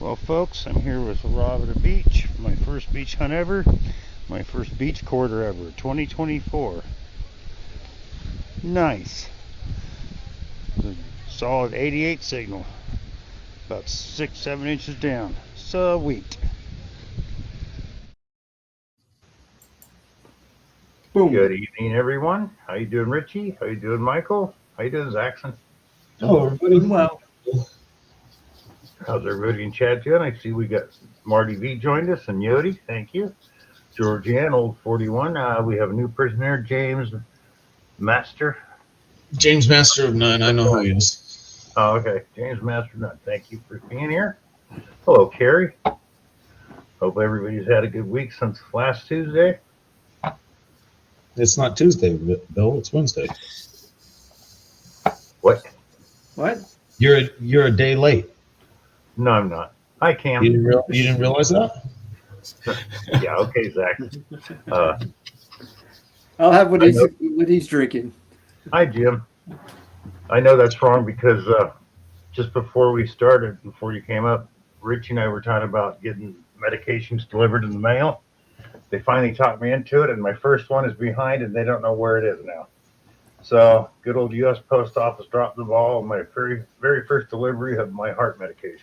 Well, folks, I'm here with Rob at the beach. My first beach hunt ever. My first beach quarter ever. 2024. Nice. The solid 88 signal. About 6-7 inches down. Sweet. Boom. Good evening, everyone. How you doing, Richie? How you doing, Michael? How you doing, Zaxxon? Hello, everybody. Well, How's everybody in chat doing? I see we got Marty V joined us and Yodi. Thank you. Georgianne, old 41. We have a new person here, James Master. James Master of None. I know who he is. Oh, okay. James Master Nut. Thank you for being here. Hello, Carrie. Hope everybody's had a good week since last Tuesday. It's not Tuesday, Bill. It's Wednesday. What? You're a day late. No, I'm not. I can. You didn't realize that? Yeah, okay, Zach. I'll have what he's drinking. Hi, Jim. I know that's wrong because just before we started, before you came up, Richie and I were talking about getting medications delivered in the mail. They finally talked me into it, and my first one is behind, and they don't know where it is now. So, good old U.S. Post Office dropped the ball on my very, very first delivery of my heart medications.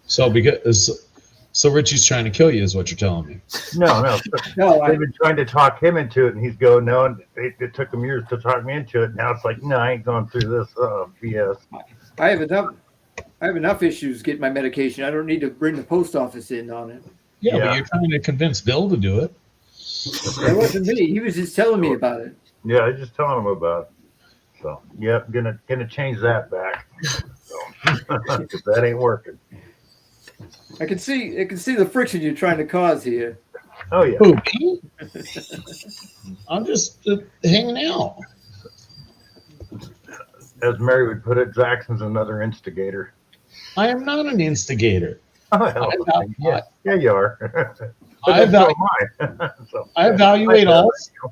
So Richie's trying to kill you, is what you're telling me. No. No, They've been trying to talk him into it, and he's going, no, and it took him years to talk me into it. Now it's like, no, I ain't going through this BS. I have enough issues getting my medication. I don't need to bring the post office in on it. Yeah, Yeah. but you're trying to convince Bill to do it. It wasn't me. He was just telling me about it. Yeah, I was just telling him about it. So, yep, gonna change that back. So, 'cause that ain't working. I can see the friction you're trying to cause here. Oh yeah. Who, me? I'm just hanging out. As Mary would put it, Zaxxon's another instigator. I am not an instigator. Oh, hell, yeah, you are. But I then so value- am I. So,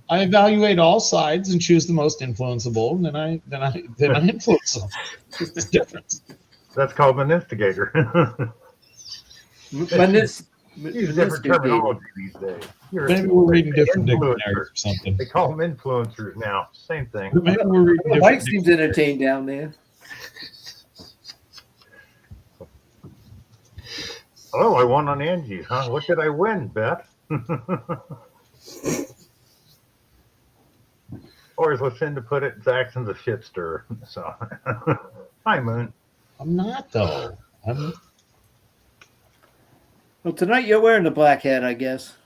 I evaluate all sides and choose the most influenceable, and then I influence them. It's the difference. that's called an instigator. Use different terminology these days. Maybe we're reading different influencer. dictionaries or something. They call them influencers now. Same thing. Maybe we're reading different Mike seems entertained down there. Oh, I won on Angie's, huh? What did I win, Beth? Or as Lucinda put it, Zaxxon's a shit stirrer. So, hi, Moon. I'm not, though. Well, tonight you're wearing the black hat, I guess.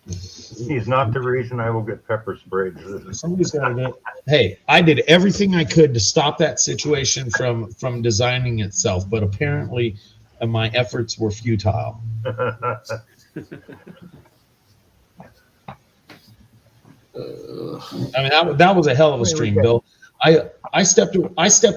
He's not the reason I will get pepper sprayed. Somebody's got to do. Hey, I did everything I could to stop that situation from designing itself, but apparently my efforts were futile. I mean, that was a hell of a stream, Bill. I stepped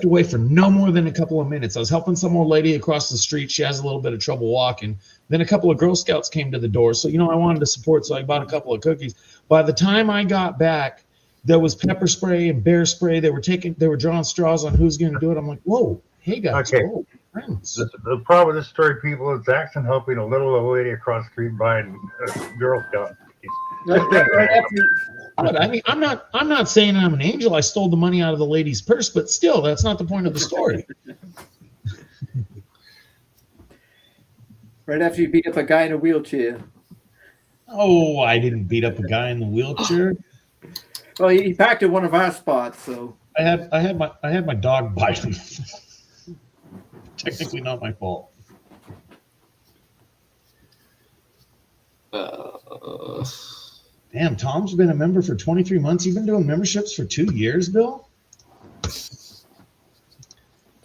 away for no more than a couple of minutes. I was helping some old lady across the street. She has a little bit of trouble walking. Then a couple of Girl Scouts came to the door. So, I wanted to support, so I bought a couple of cookies. By the time I got back, there was pepper spray and bear spray. They were drawing straws on who's going to do it. I'm like, whoa, hey guys. Okay. Whoa, friends. The problem with this story, people, is Zaxxon helping a little old lady across the street buying Girl Scout cookies. But I mean, I'm not saying I'm an angel. I stole the money out of the lady's purse, but still, that's not the point of the story. Right after you beat up a guy in a wheelchair. Oh, I didn't beat up a guy in the wheelchair. Well, he packed in one of our spots, so I had my dog bite me. Technically not my fault. Damn, Tom's been a member for 23 months. You've been doing memberships for 2 years, Bill?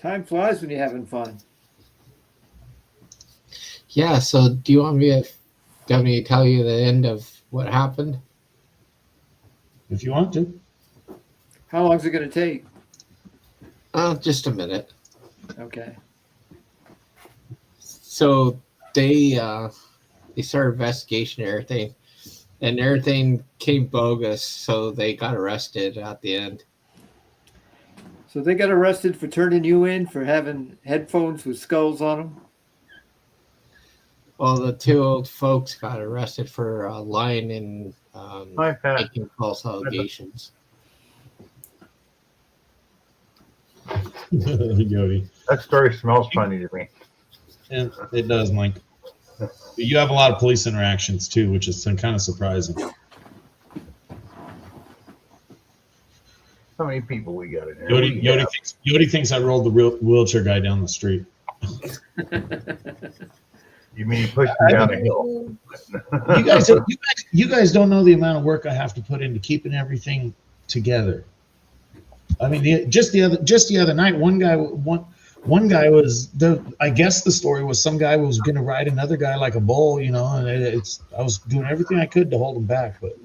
time flies when you're having fun. Yeah, so do you want me to tell you the end of what happened? If you want to. How long is it going to take? Just a minute. Okay. So they started investigation and everything came bogus, so they got arrested at the end. So they got arrested for turning you in for having headphones with skulls on them? Well, the two old folks got arrested for lying and Hi, Pat. making false allegations. Yodi. That story smells funny to me. And it does, Mike. But you have a lot of police interactions too, which is kind of surprising. How many people we got in here? Yodi thinks I rolled the wheelchair guy down the street. You mean you pushed him down a hill? You guys don't know the amount of work I have to put into keeping everything together. I mean, just the other night, one guy was I guess the story was some guy was going to ride another guy like a bull, you know, and I was doing everything I could to hold him back, but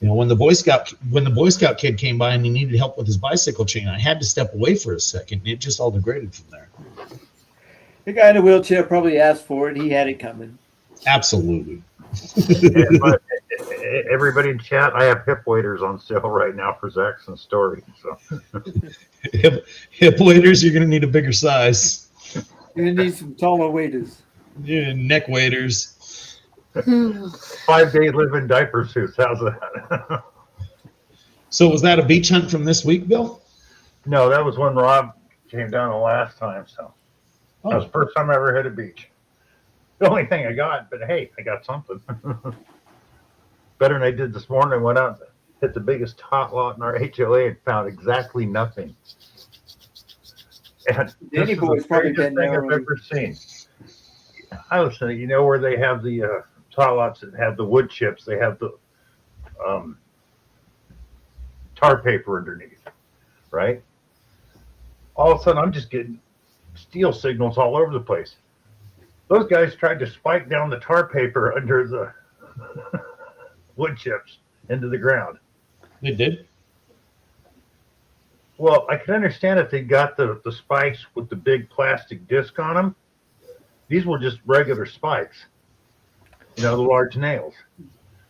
you know, when the Boy Scout kid came by and he needed help with his bicycle chain, I had to step away for a second. It just all degraded from there. The guy in a wheelchair probably asked for it. He had it coming. Absolutely. Yeah, but everybody in chat, I have hip waders on sale right now for Zaxxon's story. So Hip waders, you're going to need a bigger size. You're going to need some taller waders. Yeah, neck waders. 5 days live in diaper suits. How's that? So was that a beach hunt from this week, Bill? No, that was when Rob came down the last time. So that was the first time I ever hit a beach. The only thing I got, but hey, I got something. Better than I did this morning. I went out and hit the biggest tot lot in our HOA and found exactly nothing. And Danny this is Boy's the probably strangest been thing there I've already. ever seen. I was saying, you know where they have the tot lots that have the wood chips, they have the tar paper underneath, right? All of a sudden, I'm just getting steel signals all over the place. Those guys tried to spike down the tar paper under the wood chips into the ground. They did? Well, I can understand if they got the spikes with the big plastic disc on them. These were just regular spikes, you know, the large nails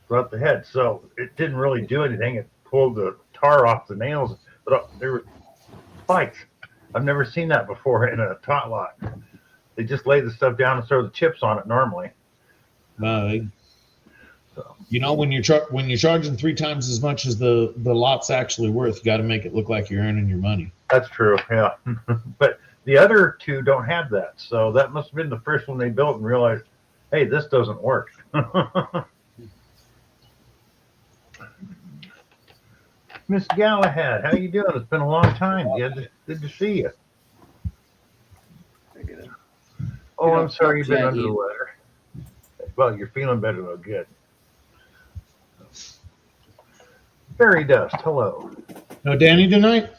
throughout the head. So it didn't really do anything. It pulled the tar off the nails, but there were spikes. I've never seen that before in a tot lot. They just lay the stuff down and throw the chips on it normally. You know, when you're charging 3 times as much as the lot's actually worth, you got to make it look like you're earning your money. That's true, yeah. But the other two don't have that, so that must have been the first one they built and realized, hey, this doesn't work. Miss Galahad, how you doing? It's been a long time. Good to see you. Oh, I'm sorry you've been under the weather. Well, you're feeling better though. Good. Fairy Dust, hello. No Danny tonight?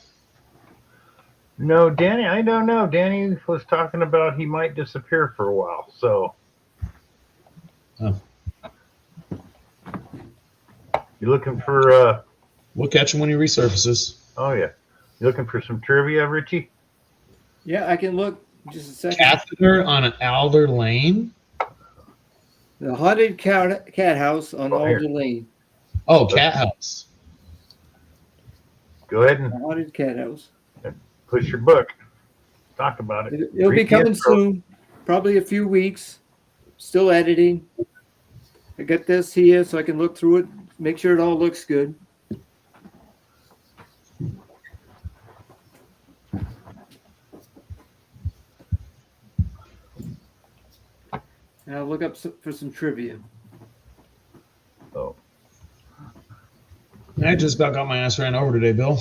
No, Danny, I don't know. Danny was talking about he might disappear for a while, so. Oh. You looking for, We'll catch him when he resurfaces. oh yeah. You looking for some trivia, Richie? Yeah, I can look. Just a second. Catheter on an Alder Lane? The haunted cat house on Oh, here. Alder Lane. Oh, Cat House. Go ahead The and haunted cat house. push your book. Talk about it. It'll be Read the coming intro. soon. Probably a few weeks. Still editing. I got this here so I can look through it, make sure it all looks good. And I'll look up for some trivia. Oh, I just about got my ass ran over today, Bill.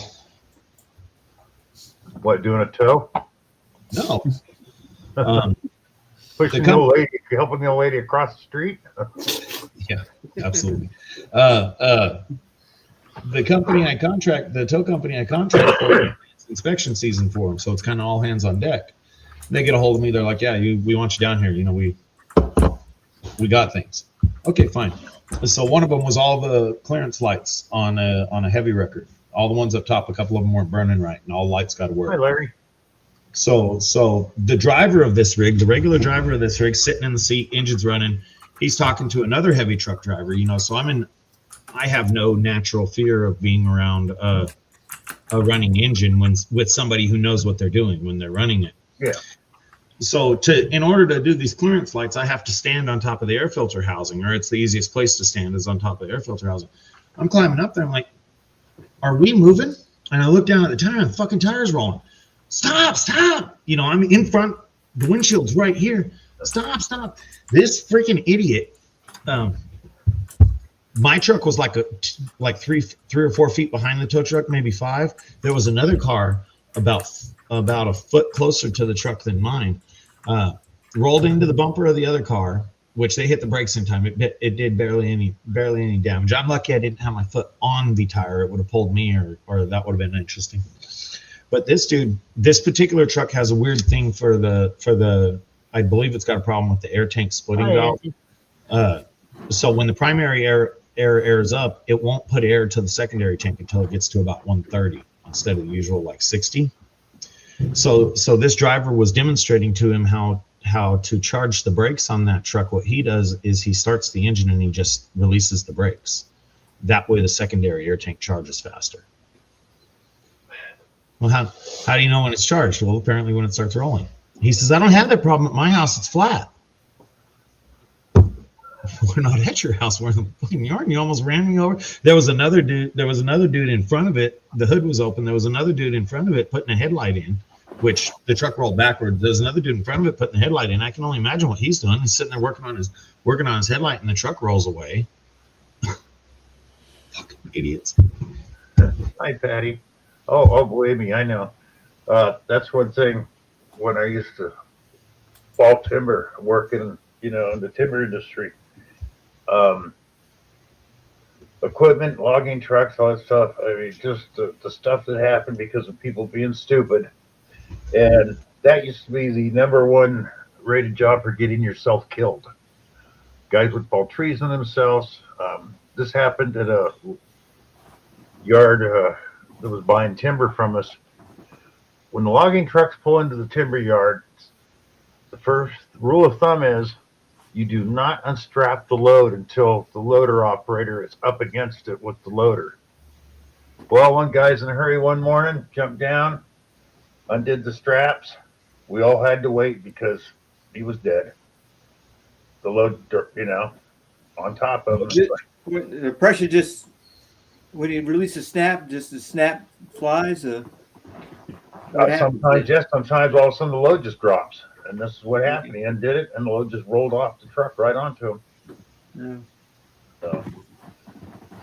what, doing a toe? No. Pushing The the old lady, helping the old lady across the street? Yeah, absolutely. The company I contract, the tow company I contract for, it's inspection season for them, so it's kind of all hands on deck. They get a hold of me. They're like, "Yeah, we want you down here. You know, we got things." Okay, fine. So one of them was all the clearance lights on a heavy record. All the ones up top, a couple of them weren't burning right, and all the lights got to work. Hi, Larry. So the driver of this rig, the regular driver of this rig, sitting in the seat, engine's running. He's talking to another heavy truck driver, you know. So I have no natural fear of being around a running engine when with somebody who knows what they're doing when they're running it. Yeah. So in order to do these clearance flights, I have to stand on top of the air filter housing, or it's the easiest place to stand is on top of the air filter housing. I'm climbing up there. I'm like, are we moving? And I look down at the tire and the fucking tire's rolling. Stop. You know, I'm in front. The windshield's right here. Stop. This freaking idiot. My truck was like three or 4 feet behind the tow truck, maybe 5. There was another car about a foot closer to the truck than mine. Rolled into the bumper of the other car, which they hit the brakes in time. It did barely any damage. I'm lucky I didn't have my foot on the tire. It would have pulled me, or that would have been interesting. But this particular truck has a weird thing for the. I believe it's got a problem with the air tank splitting valve. So when the primary air airs up, it won't put air to the secondary tank until it gets to about 130 instead of the usual like 60. So this driver was demonstrating to him how to charge the brakes on that truck. What he does is he starts the engine and he just releases the brakes. That way the secondary air tank charges faster. Well, how do you know when it's charged? Well, apparently when it starts rolling. He says, I don't have that problem at my house. It's flat. We're not at your house. We're in the fucking yard. And you almost ran me over. There was another dude in front of it. The hood was open. There was another dude in front of it putting a headlight in, which the truck rolled backward. There's another dude in front of it putting the headlight in. I can only imagine what he's doing. He's sitting there working on his headlight, and the truck rolls away. Fucking idiots. Hi, Patty. Oh, believe me, I know. That's one thing. When I used to fall timber, working, in the timber industry, equipment, logging trucks, all that stuff. I mean, just the stuff that happened because of people being stupid. And that used to be the #1 rated job for getting yourself killed. Guys would fall trees on themselves. This happened at a yard that was buying timber from us. When the logging trucks pull into the timber yard, the first rule of thumb is you do not unstrap the load until the loader operator is up against it with the loader. Well, one guy's in a hurry one morning, jumped down, undid the straps. We all had to wait because he was dead. The load, on top of him. The pressure just, when you release a snap, just the snap flies? Sometimes yes, sometimes all of a sudden the load just drops. And this is what happened. He undid it, and the load just rolled off the truck right onto him. Yeah.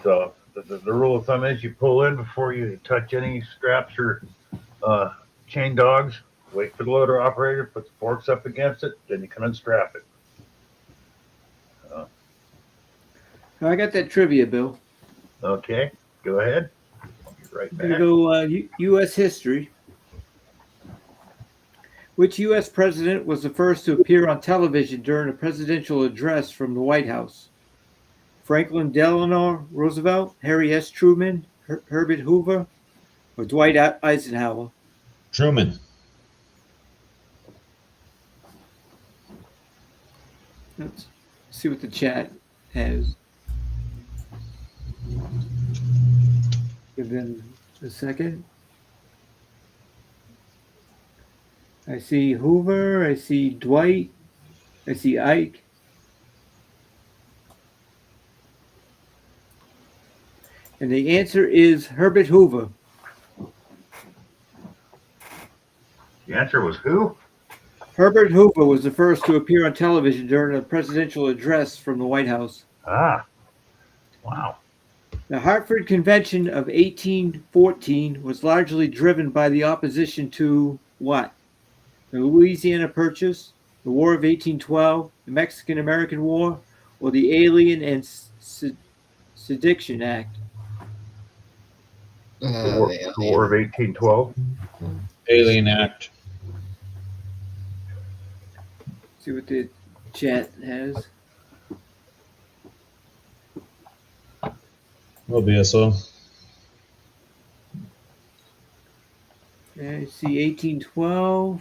So the rule of thumb is you pull in before you touch any straps or chain dogs. Wait for the loader operator, put the forks up against it, then you can unstrap it. I got that trivia, Bill. Okay, go ahead. I'll be right I'm back. going to go U.S. history. Which U.S. president was the first to appear on television during a presidential address from the White House? Franklin Delano Roosevelt, Harry S. Truman, Herbert Hoover, or Dwight Eisenhower? Truman. Let's see what the chat has. Give them a second. I see Hoover, I see Dwight, I see Ike. And the answer is Herbert Hoover. The answer was who? Herbert Hoover was the first to appear on television during a presidential address from the White House. Ah, wow. The Hartford Convention of 1814 was largely driven by the opposition to what? The Louisiana Purchase, the War of 1812, the Mexican-American War, or the Alien and Sedition Act? The War of 1812. Alien Act. See what the chat has. Will be so. I see 1812.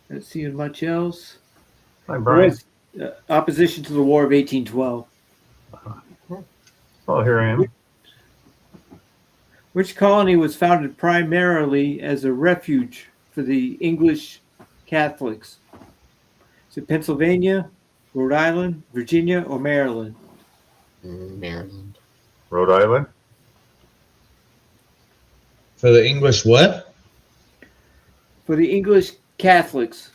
Not seeing much else. Hi, Brian. Opposition to the War of 1812. Oh, here I am. Which colony was founded primarily as a refuge for the English Catholics? Is it Pennsylvania, Rhode Island, Virginia, or Maryland? Maryland. Rhode Island? For the English what? For the English Catholics.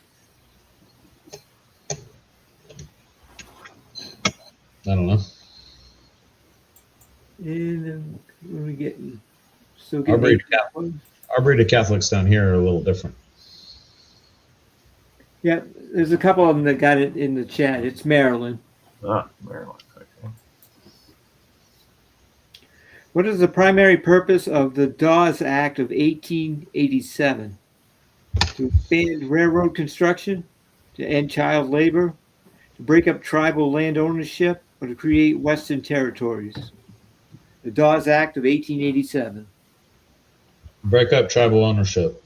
I don't know. And what are we getting? Still Our getting breed, our breed of Catholics down here are a little different. Yeah, there's a couple of them that got it in the chat. It's Maryland. Ah, Maryland. Okay. What is the primary purpose of the Dawes Act of 1887? To expand railroad construction, to end child labor, to break up tribal land ownership, or to create Western territories? The Dawes Act of 1887. Break up tribal ownership.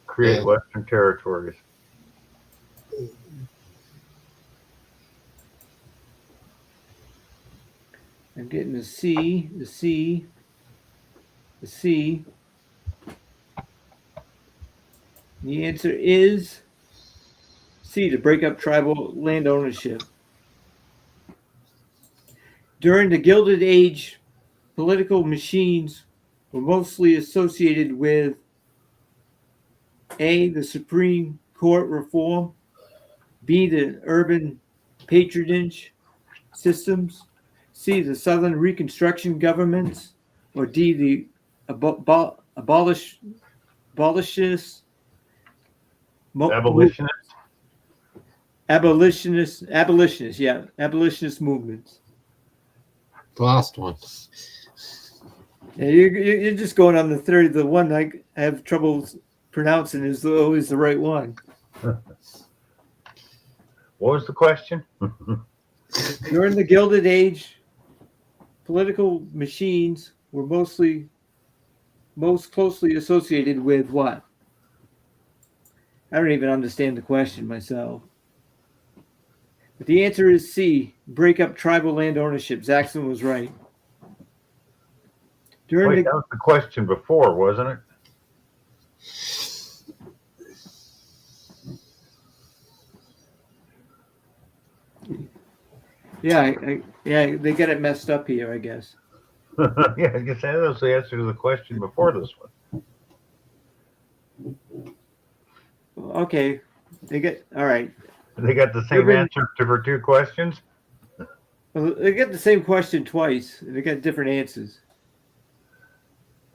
Create Yeah. Western territories. I'm getting the C, the C, the C. The answer is C, to break up tribal land ownership. During the Gilded Age, political machines were mostly associated with A, the Supreme Court reform, B, the urban patronage systems, C, the Southern Reconstruction governments, or D, the abolitionists. Abolitionists? Abolitionist movements. The last one. Yeah, you're just going on the third. The one I have trouble pronouncing is always the right one. What was the question? During the Gilded Age, political machines were most closely associated with what? I don't even understand the question myself. But the answer is C, break up tribal land ownership. Zaxxon was right. During Wait, that was the question before, wasn't it? yeah, they got it messed up here, I guess. Yeah, I guess that was the answer to the question before this one. Okay, they get all right. They got the same Urban- answer for two questions? Well, they get the same question twice. They got different answers.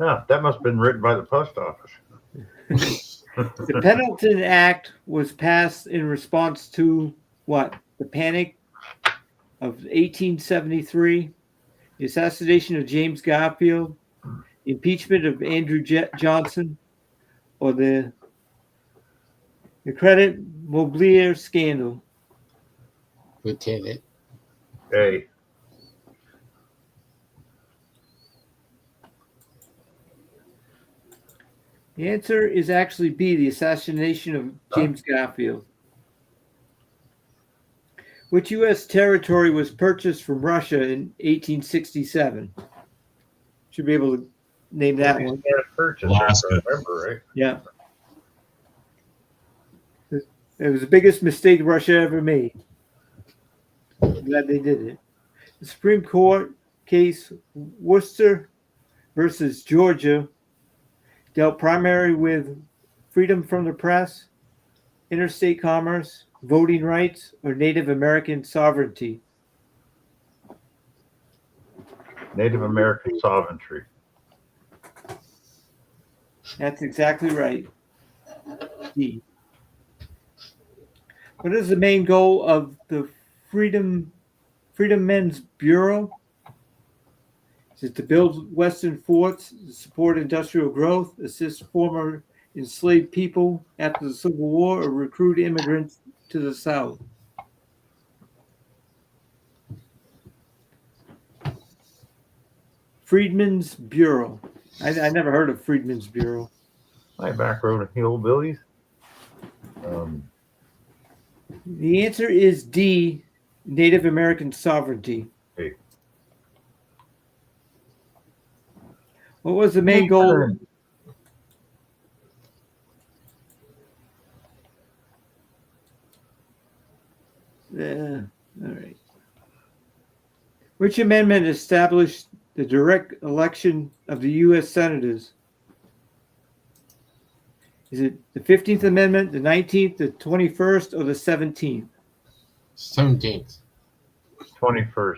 No, that must have been written by the post office. The Pendleton Act was passed in response to what? The Panic of 1873, the assassination of James Garfield, the impeachment of Andrew Johnson, or the Credit Mobilier scandal. Lieutenant. A. The answer is actually B, the assassination of James Garfield. Which U.S. territory was purchased from Russia in 1867? Should be able to name that one. Purchase, Alaska. I remember, right? Yeah. It was the biggest mistake Russia ever made. I'm glad they did it. The Supreme Court case Worcester versus Georgia dealt primarily with freedom from the press, interstate commerce, voting rights, or Native American sovereignty. Native American sovereignty. That's exactly right. D. What is the main goal of the Freedom Men's Bureau? Is it to build Western forts, support industrial growth, assist former enslaved people after the Civil War, or recruit immigrants to the South? Freedmen's Bureau. I never heard of Freedmen's Bureau. My back road of hillbillies. The answer is D, Native American sovereignty. Hey. What was the main goal? Yeah, all right. Which amendment established the direct election of the U.S. senators? Is it the 15th Amendment, the 19th, the 21st, or the 17th? 17th. 21st.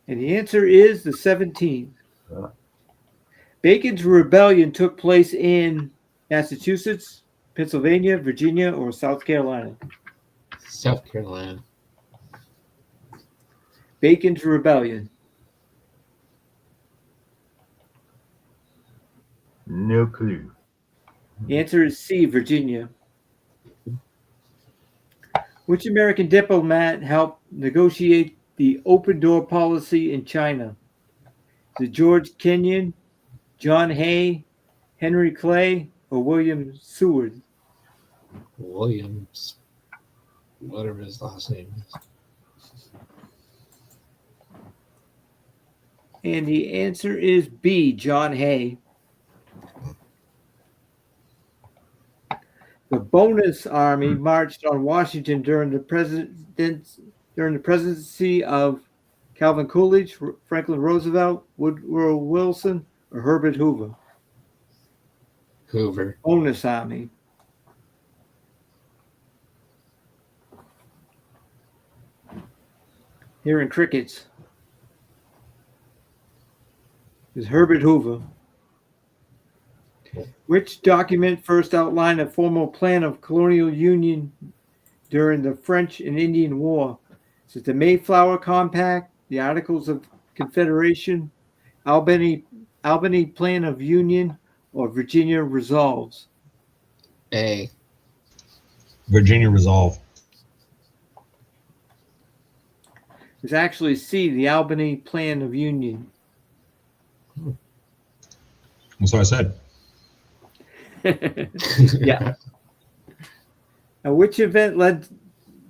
And the answer is the 17th. Yeah. Bacon's Rebellion took place in Massachusetts, Pennsylvania, Virginia, or South Carolina? South Carolina. Bacon's Rebellion. No clue. The answer is C, Virginia. Which American diplomat helped negotiate the open door policy in China? Is it George Kenyon, John Hay, Henry Clay, or William Seward? Williams. Whatever his last name is. And the answer is B, John Hay. The Bonus Army marched on Washington during the presidency of Calvin Coolidge, Franklin Roosevelt, Woodrow Wilson, or Herbert Hoover. Hoover. Bonus Army. Hearing crickets. Is Herbert Hoover. Which document first outlined a formal plan of colonial union during the French and Indian War? Is it the Mayflower Compact, the Articles of Confederation, Albany Plan of Union, or Virginia Resolves? A. Virginia Resolve. It's actually C, the Albany Plan of Union. That's what I said. Yeah. Now, which event led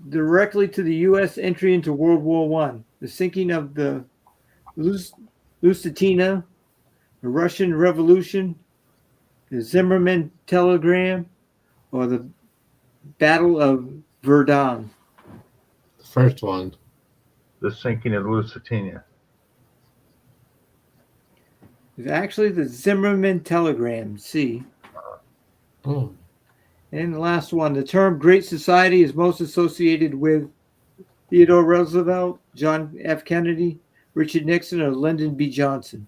directly to the U.S. entry into World War I? The sinking of the Lusitania, the Russian Revolution, the Zimmerman Telegram, or the Battle of Verdun? The first one. The sinking of Lusitania. It's actually the Zimmerman Telegram, C. Oh. And the last one, the term Great Society is most associated with Theodore Roosevelt, John F. Kennedy, Richard Nixon, or Lyndon B. Johnson?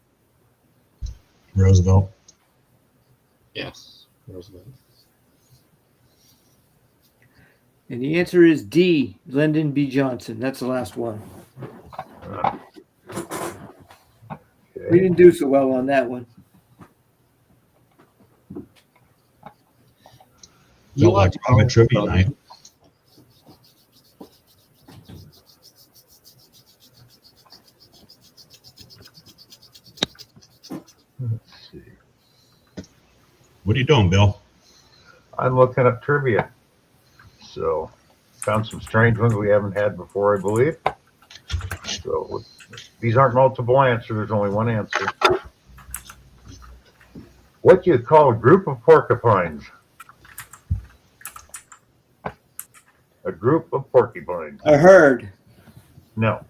Roosevelt. Yes. Roosevelt. And the answer is D, Lyndon B. Johnson. That's the last one. We Okay. didn't do so well on that one. Felt like private trivia night. Let's see. What are you doing, Bill? I'm looking up trivia. So, found some strange ones we haven't had before, I believe. So, these aren't multiple answer. There's only one answer. What do you call a group of porcupines? A group of porcupines. A herd. No.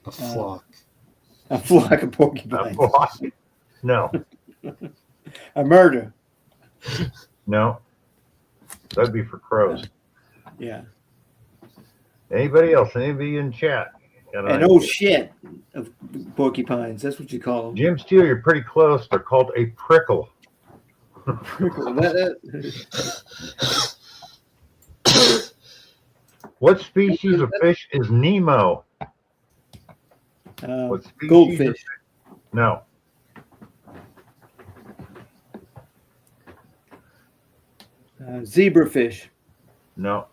A flock. A flock of A porcupines. flock. No. A murder. No. That'd be for crows. Yeah. Anybody else? Anybody in chat? Got an And idea? oh shit of porcupines. That's what you call them. Jim Steele, you're pretty close. They're called a prickle. What species of fish is Nemo? What species? Goldfish. No. Zebrafish. No.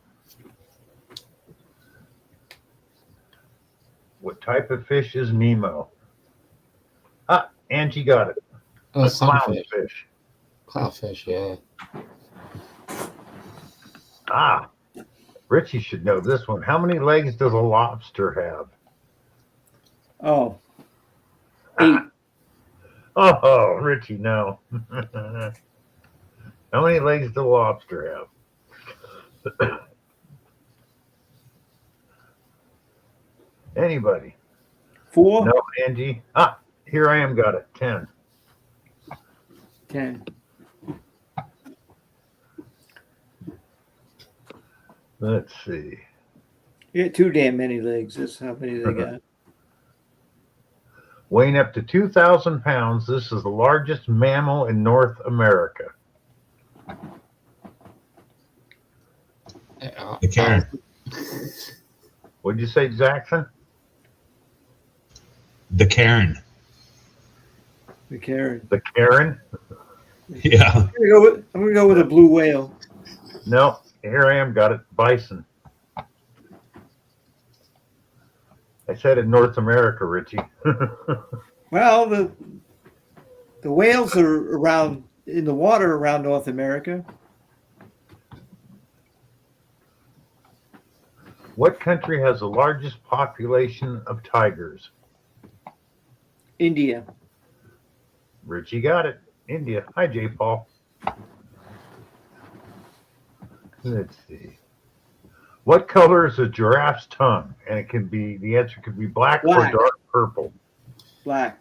What type of fish is Nemo? Ah, Angie got it. Oh, A sunfish. clownfish. Clownfish, yeah. Ah, Richie should know this one. How many legs does a lobster have? Oh, 8. Oh, Richie, no. How many legs does a lobster have? Anybody? 4. No, Angie. Ah, here I am. Got it. 10. 10. Let's see. You got too damn many legs. That's how many they got. Weighing up to 2,000 pounds, this is the largest mammal in North America. The Karen. What'd you say, Jackson? The Karen. The Karen. The Karen? Yeah. I'm gonna go with a blue whale. No, here I am. Got it. Bison. I said in North America, Richie. Well, the whales are around in the water around North America. What country has the largest population of tigers? India. Richie got it. India. Hi, J. Paul. Let's see. What color is a giraffe's tongue? And it can be, the answer could be black Black. or dark purple. Black.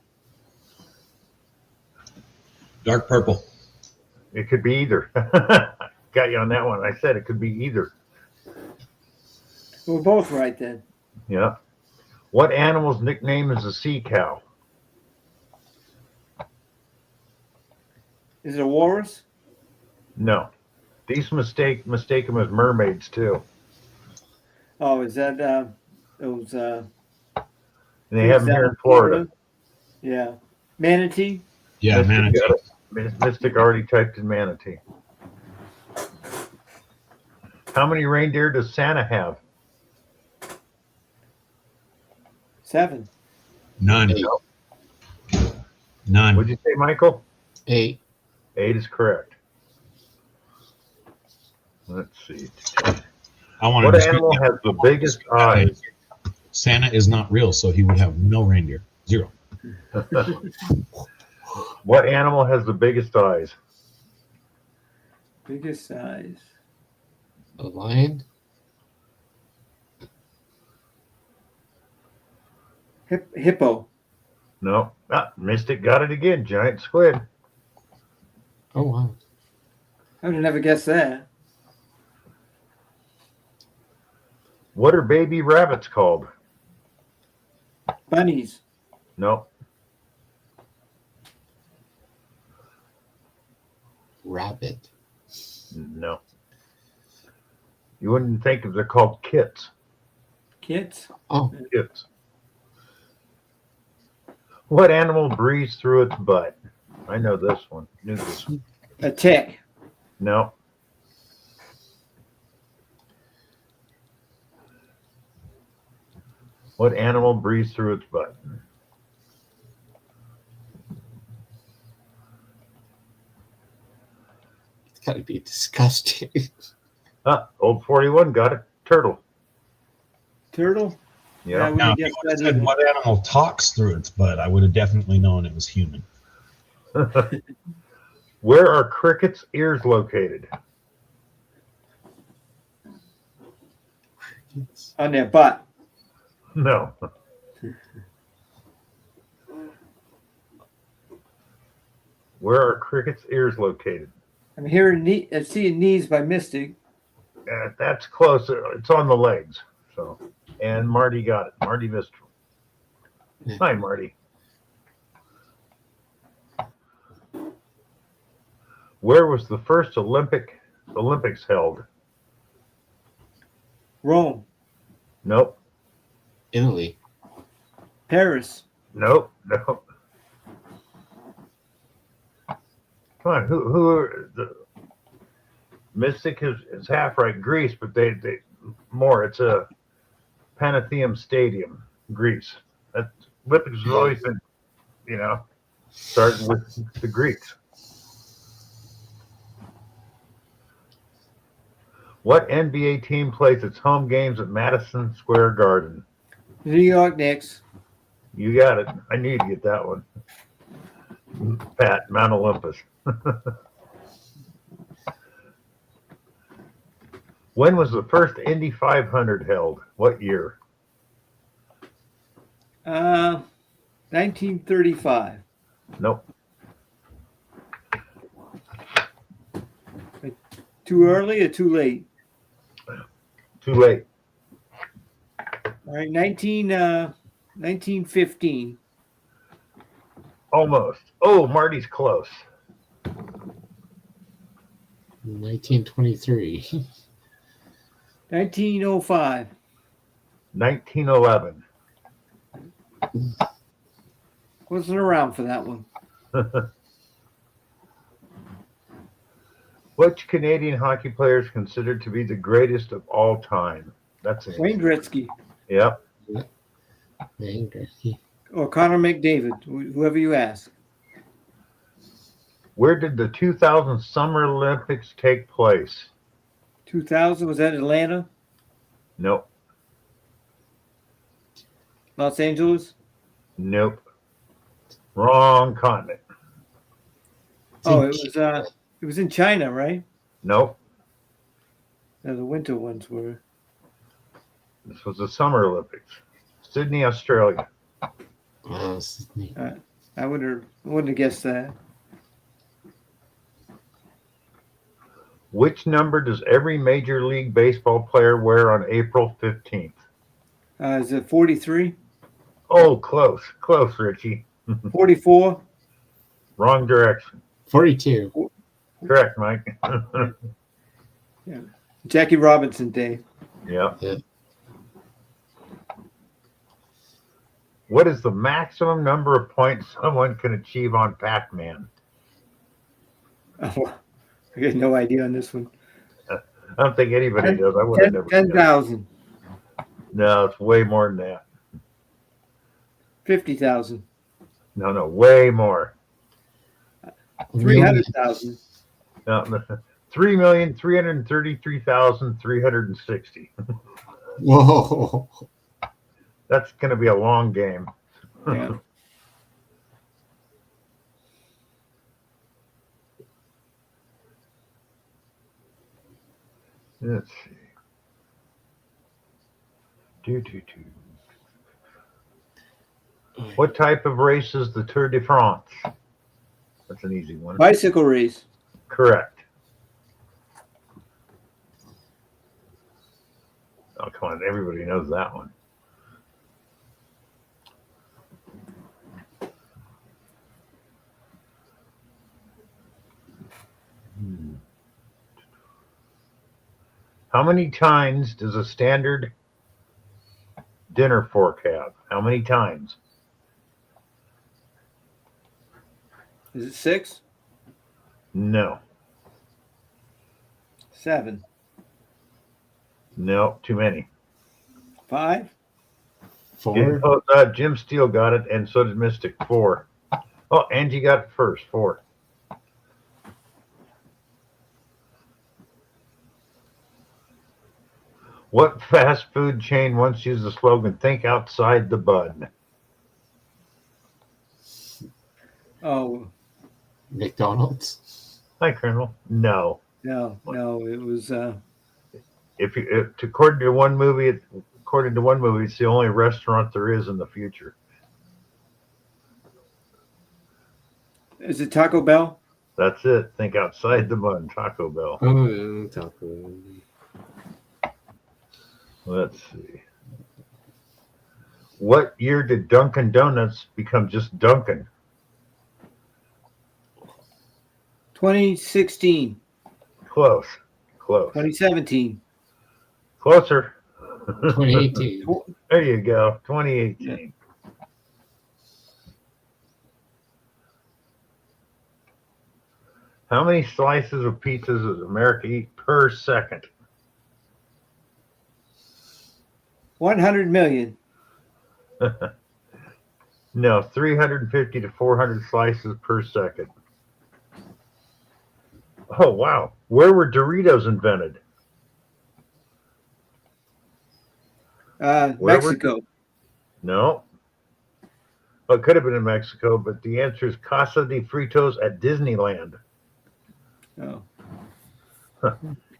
Dark purple. It could be either. Got you on that one. I said it could be either. We're both right then. Yeah. What animal's nickname is a sea cow? Is it a walrus? No. These mistake them as mermaids too. Oh, is that those? And they have them here in Florida. Yeah. Manatee. Yeah, Mystic manatee. got it. Mystic already typed in manatee. How many reindeer does Santa have? 7. None. Eight. None. What'd you say, Michael? 8. 8 is correct. Let's see. I want to What dispute animal that. has the biggest eyes? Santa is not real, so he would have no reindeer. 0. What animal has the biggest eyes? Biggest size. A lion. Hippo. No. Ah, Mystic got it again. Giant squid. Oh wow. I would have never guessed that. What are baby rabbits called? Bunnies. No. Rabbit. No. You wouldn't think if they're called kits. Kits. Oh, Kits. What animal breathes through its butt? I know this one. Knew this one. A tick. No. What animal breathes through its butt? it's gotta be disgusting. Ah, old 41 got it. Turtle. Turtle. I Yeah. wouldn't Now, have if you guessed would have that said either. what animal talks through its butt, I would have definitely known it was human. Where are crickets' ears located? On their butt. No. Where are crickets' ears located? I'm hearing seeing knees by Mystic. That's close. It's on the legs. So, and Marty got it. Marty Mistral. Hi, Marty. Where was the first Olympics held? Rome. Nope. Italy. Paris. Nope. Nope. Come on. Who are the Mystic is half right. Greece, but they more. It's a Pantheon Stadium, Greece. That Olympics has always been, starting with the Greeks. What NBA team plays its home games at Madison Square Garden? New York Knicks. You got it. I need to get that one. Pat, Mount Olympus. When was the first Indy 500 held? What year? 1935. Nope. Too early or too late? Too late. All right, 1915. Almost. Oh, Marty's close. 1923. 1905. 1911. Wasn't around for that one. Which Canadian hockey player is considered to be the greatest of all time? That's it. Wayne Gretzky Yep. or Connor McDavid, whoever you ask. Where did the 2000 Summer Olympics take place? 2000, was that Atlanta? Nope. Los Angeles? Nope. Wrong continent. Oh, it was in China, right? Nope. No, the winter ones were. This was the Summer Olympics. Sydney, Australia. Sydney. I wouldn't have guessed that. Which number does every Major League Baseball player wear on April 15th? Is it 43? Oh, close. Close, Richie. 44? Wrong direction. 42. Correct, Mike. Jackie Robinson Day. Yep. Yeah. What is the maximum number of points someone can achieve on Pac-Man? Oh, I got no idea on this one. I don't think anybody does. I would have never. 10,000. No, it's way more than that. 50,000. No, way more. 300,000. No, 3,333,360. Whoa. That's going to be a long game. Yeah. Let's see. What type of race is the Tour de France? That's an easy one. Bicycle race. Correct. Oh, come on. Everybody knows that one. How many tines does a standard dinner fork have? How many tines? Is it 6? No. 7? No, too many. 5? 4. Jim Steele got it, and so did Mystic. 4. Oh, Angie got it first. 4. What fast food chain once used the slogan, "Think outside the bun"? Oh, McDonald's. Hi, Colonel. No. no, it was According to one movie, it's the only restaurant there is in the future. is it Taco Bell? That's it. Think outside the bun. Taco Bell. Oh, Taco. Let's see. What year did Dunkin' Donuts become just Dunkin'? 2016. Close. 2017. Closer. 2018. There you go. 2018. How many slices of pizzas does America eat per second? 100 million. No, 350 to 400 slices per second. Oh, wow. Where were Doritos invented? Mexico. No. Well, it could have been in Mexico, but the answer is Casa de Fritos at Disneyland. Oh,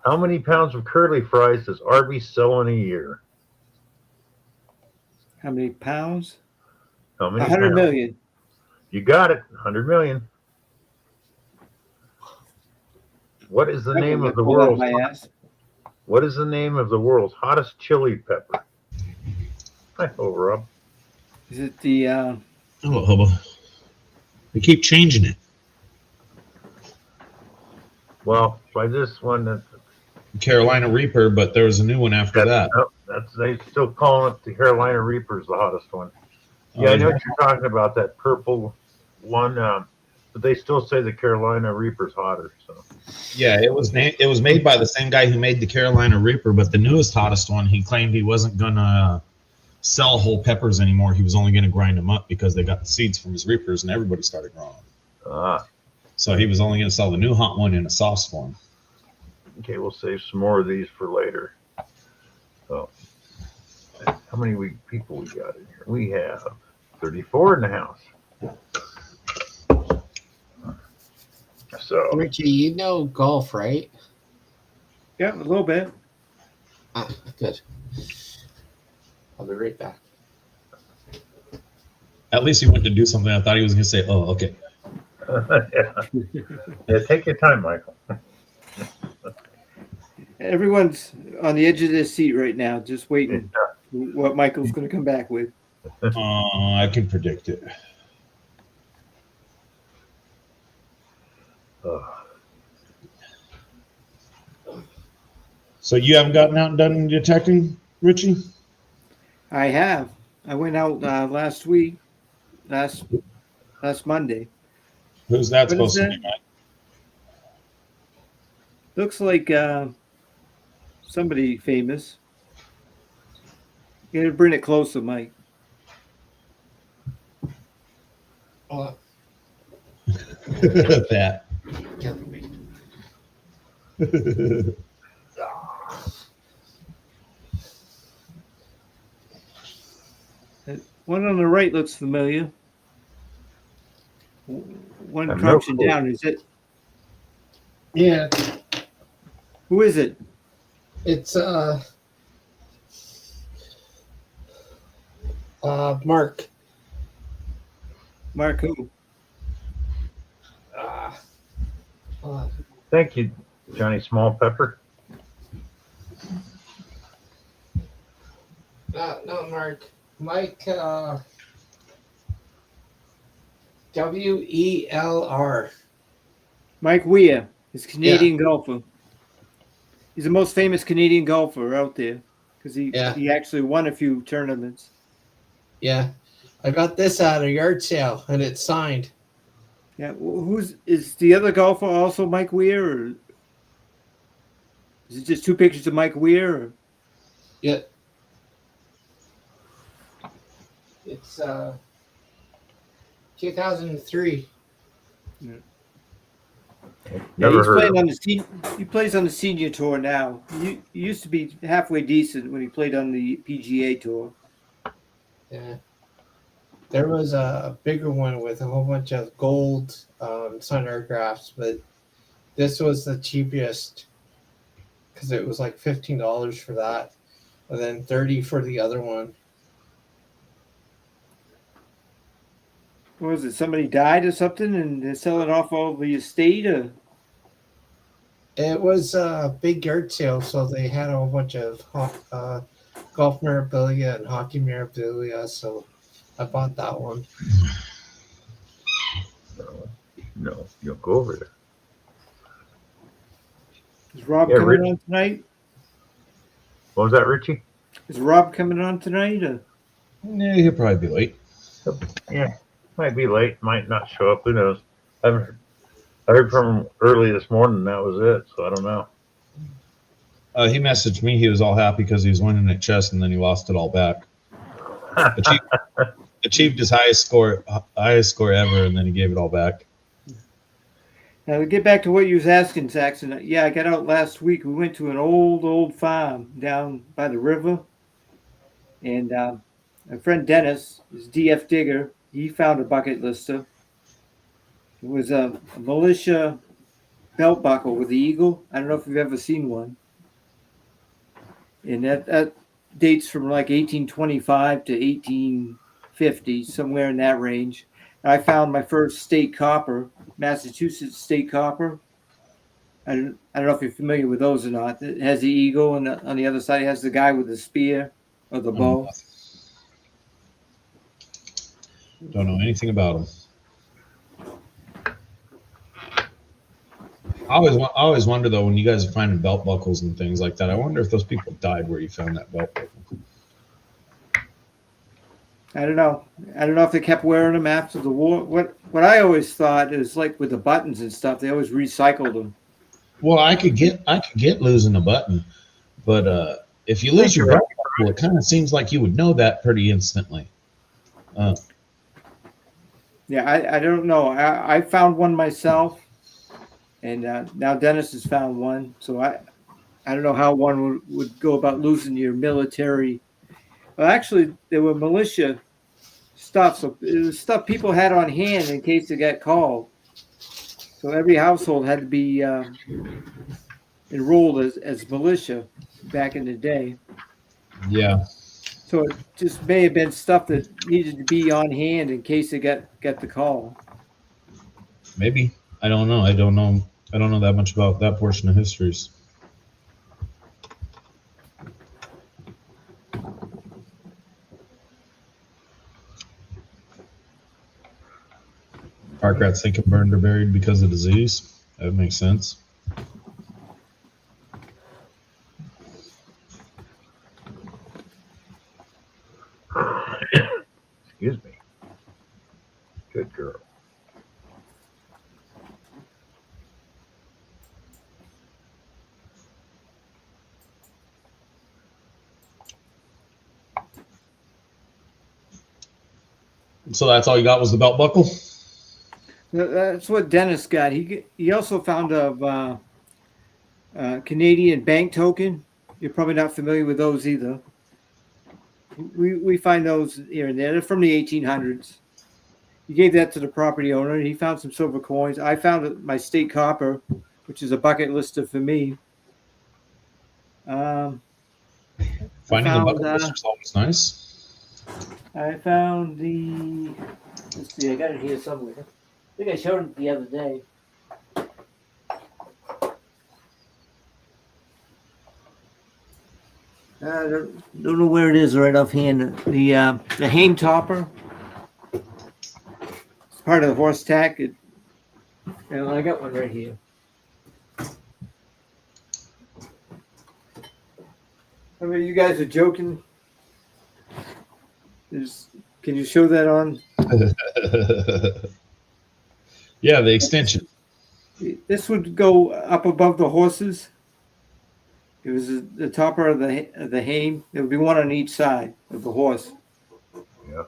How many pounds of curly fries does Arby's sell in a year? how many pounds? How many 100 pounds? million. You got it. 100 million. What is the That name would of the pull out world's my ass. What is the name of the world's hottest chili pepper? Hi, ho, Rob. Is it the Hello, Hubba. They keep changing it. Well, by this one, Carolina Reaper, but there was a new one after that. that's they still calling it the Carolina Reaper's the hottest one. Yeah, I know what you're talking about, that purple one, but they still say the Carolina Reaper's hotter. So Yeah, it was made by the same guy who made the Carolina Reaper, but the newest hottest one, he claimed he wasn't gonna sell whole peppers anymore. He was only gonna grind them up because they got the seeds from his Reapers, and everybody started growing them. So he was only gonna sell the new hot one in a sauce form. okay, we'll save some more of these for later. So, how many people we got in here? We have 34 in the house. So, Richie, you know golf, right? yeah, a little bit. Ah, good. I'll be right back. At least he went to do something. I thought he was gonna say, "Oh, okay." yeah, take your time, Michael. Everyone's on the edge of their seat right now, just waiting what Michael's going to come back with. I can predict it. So you haven't gotten out and done detecting, Richie? I have. I went out last week, last Monday. Who's that What supposed is to that? be, Mike? Looks like somebody famous. You gotta bring it closer, Mike. Oh, That. killing me. One on the right looks familiar. One I have no crouching clue. down. Is it? Yeah, Who is it? it's Mark. Mark who? Uh, Thank you, Johnny Small Pepper. not Mark. Mike. WELR. Mike Weir. He's a Canadian golfer. He's the most famous Canadian golfer out there because he actually won a few tournaments. Yeah, I got this at a yard sale and it's signed. Yeah, is the other golfer also Mike Weir, or is it just two pictures of Mike Weir? Or? Yeah. It's 2003. Never heard of him. He plays on the senior tour now. He used to be halfway decent when he played on the PGA tour. Yeah. There was a bigger one with a whole bunch of gold sun aircrafts, but this was the cheapest because it was like $15 for that, and then $30 for the other one. What was it? Somebody died or something, and they're selling off all the estate? Or? It was a big yard sale, so they had a whole bunch of golf memorabilia and hockey memorabilia, so I bought that one. No, you'll go over there. Is Rob Yeah, coming on tonight? What was that, Richie? Is Rob coming on tonight? Or? Yeah, he'll probably be late. Yeah, might be late, might not show up. Who knows? I heard from him early this morning. And that was it. So I don't know. He messaged me. He was all happy because he was winning at chess, and then he lost it all back. Achieved his highest score ever, and then he gave it all back. Now to get back to what you was asking, Saxon. Yeah, I got out last week. We went to an old farm down by the river, and my friend Dennis is DF Digger. he found a bucket lister. It was a militia belt buckle with the eagle. I don't know if you've ever seen one. And that dates from like 1825 to 1850, somewhere in that range. I found my first state copper, Massachusetts state copper. I don't know if you're familiar with those or not. It has the eagle, and on the other side it has the guy with the spear or the bow. Don't know anything about them. I always wonder though, when you guys are finding belt buckles and things like that, I wonder if those people died where you found that belt buckle. I don't know. I don't know if they kept wearing them after the war. What I always thought is like with the buttons and stuff, they always recycled them. Well, I could get losing a button, but if you lose your belt buckle, it kind of seems like you would know that pretty instantly. Yeah, I don't know. I found one myself, and now Dennis has found one. So I don't know how one would go about losing your military. Well, actually, there were militia stuff, so it was stuff people had on hand in case they got called. So every household had to be enrolled as militia back in the day. Yeah. So it just may have been stuff that needed to be on hand in case they got the call. Maybe. I don't know. I don't know that much about that portion of histories. Park rats think burned or buried because of disease. That makes sense. Excuse me. Good girl. So that's all you got was the belt buckle? That's what Dennis got. He also found a Canadian bank token. You're probably not familiar with those either. We find those here and there. They're from the 1800s. He gave that to the property owner. He found some silver coins. I found my state copper, which is a bucket lister for me. Finding the bucket list is always nice. I found the. Let's see. I got it here somewhere. I think I showed it the other day. I don't know where it is right offhand. The Haim topper. It's part of the horse tack. And I got one right here. I mean, you guys are joking. Can you show that on? Yeah, the extension. This would go up above the horses. It was the topper of the Haim. There would be one on each side of the horse. Yeah.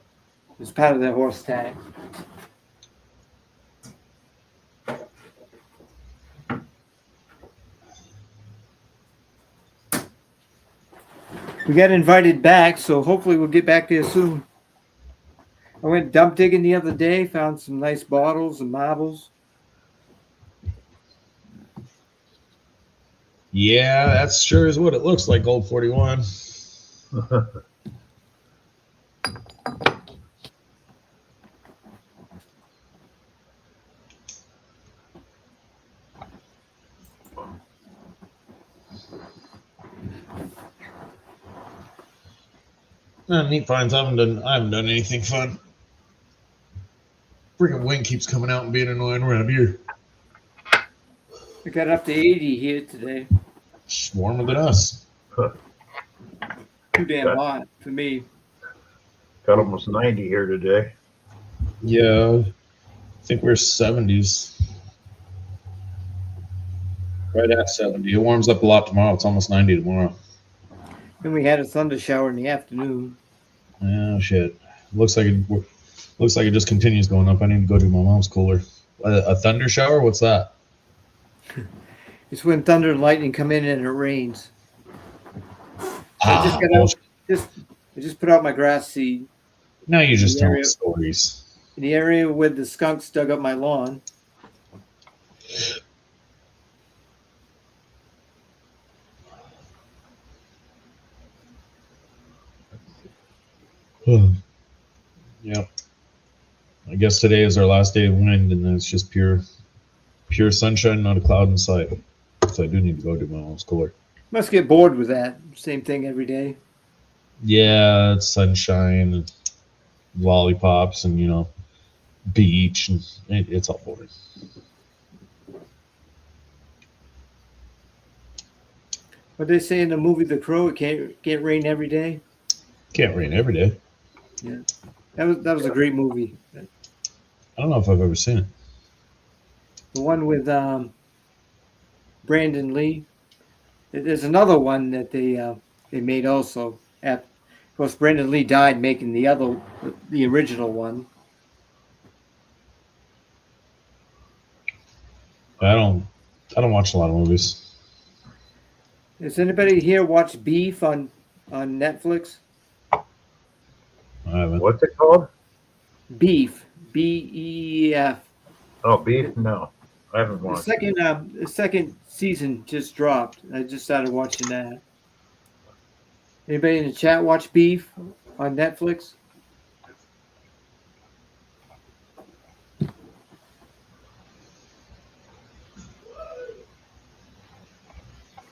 It's part of their horse tag. We got invited back, so hopefully we'll get back there soon. I went dump digging the other day, found some nice bottles and marbles. Yeah, that's sure is what it looks like, Gold 41. Neat finds. I haven't done anything fun. Freaking wind keeps coming out and being annoying around here. It got up to 80 here today. It's warmer than us. Too damn hot for me. Got almost 90 here today. Yeah, I think we're 70s. Right at 70. It warms up a lot tomorrow. It's almost 90 tomorrow. Then we had a thunder shower in the afternoon. Oh shit! Looks like it just continues going up. I need to go to my mom's cooler. A thunder shower? What's that? It's when thunder and lightning come in and it rains. Ah, I just put out my grass seed. now you're just the telling area. stories. in the area where the skunks dug up my lawn. Yeah. I guess today is our last day of wind, and then it's just pure sunshine, not a cloud in sight. So I do need to go do my own schooler. Must get bored with that. Same thing every day. Yeah, it's sunshine and lollipops and, beach, and it's all boring. What they say in the movie The Crow, it can't rain every day. Can't rain every day. Yeah, that was a great movie. I don't know if I've ever seen it. The one with Brandon Lee. There's another one that they made also. Of course, Brandon Lee died making the original one. I don't watch a lot of movies. Does anybody here watch Beef on Netflix? I haven't. What's it called? Beef, BEEF. Oh, Beef? No, I haven't The watched. second season just dropped. I just started watching that. Anybody in the chat watch Beef on Netflix?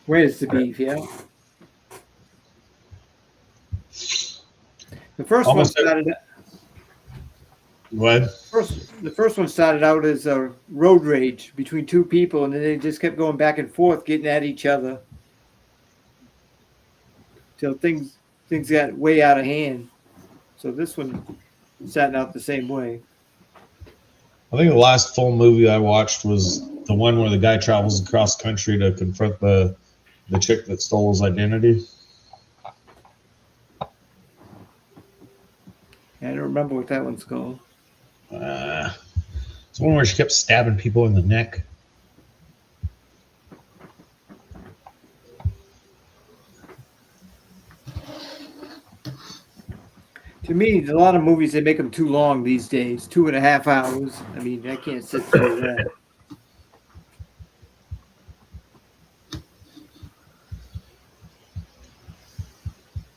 Where's the beef? Yeah. The first one Almost started. What? The first one started out as a road rage between two people, and then they just kept going back and forth, getting at each other, till things got way out of hand. So this one started out the same way. I think the last full movie I watched was the one where the guy travels across country to confront the chick that stole his identity. I don't remember what that one's called. It's one where she kept stabbing people in the neck. To me, a lot of movies, they make them too long these days, 2.5 hours. I mean, I can't sit through that.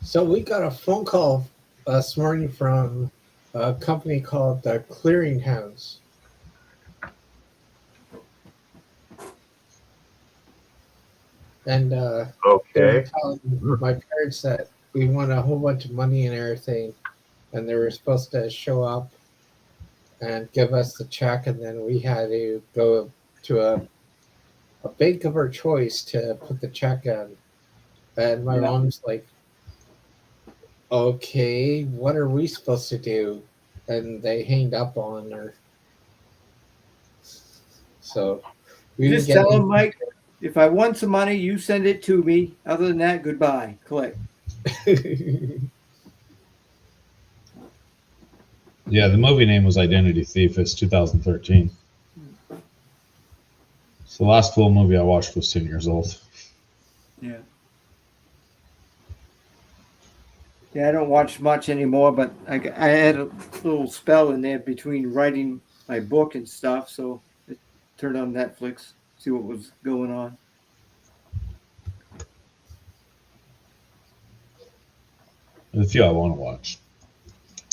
So we got a phone call this morning from a company called the Clearinghouse. And they were Okay. telling my parents that we won a whole bunch of money and everything, and they were supposed to show up and give us the check, and then we had to go to a bank of our choice to put the check in. And my mom's like, okay, what are we supposed to do? And they hanged up on her. So we Just didn't tell get them, Mike, if I want some money, you send it to me. Other than that, goodbye. Click. Yeah, the movie name was Identity Thief. It's 2013. So the last full movie I watched was 10 years old. Yeah. Yeah, I don't watch much anymore, but I had a little spell in there between writing my book and stuff, so I turned on Netflix, see what was going on. There's a few I want to watch.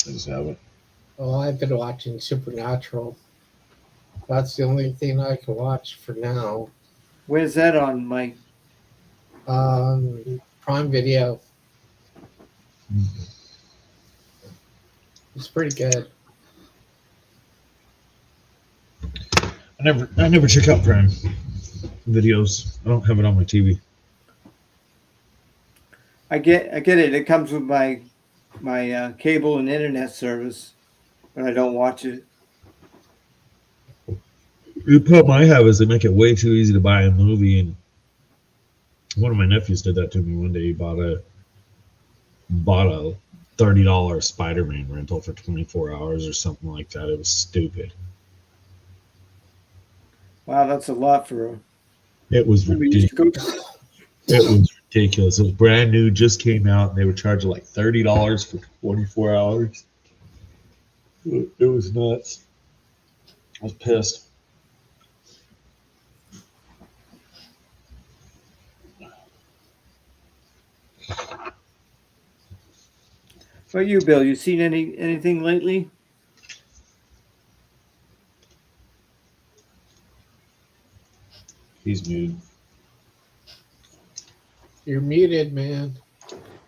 I just haven't. Well, I've been watching Supernatural. That's the only thing I can watch for now. Where's that on, Mike? Prime Video. It's pretty good. I never check out Prime videos. I don't have it on my TV. I get it. It comes with my cable and internet service, but I don't watch it. The problem I have is they make it way too easy to buy a movie, and one of my nephews did that to me one day. He bought a $30 Spider-Man rental for 24 hours or something like that. It was stupid. Wow, that's a lot for a It was movie. You should go- It was ridiculous. It was brand new, just came out, and they were charging like $30 for 24 hours. It was nuts. I was pissed. What about you, Bill? You seen anything lately? He's muted. You're muted, man.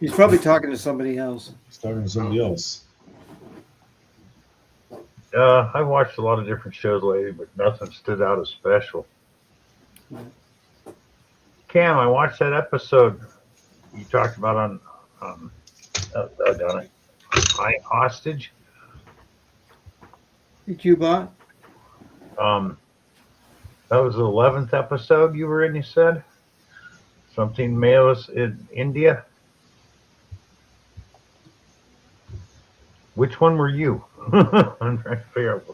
He's probably talking to somebody else. He's talking to somebody else. I've watched a lot of different shows lately, but nothing stood out as special. Cam, I watched that episode you talked about on High Hostage. Cubot? That was the 11th episode you were in, you said? Something Mayos in India? Which one were you? I'm trying to figure out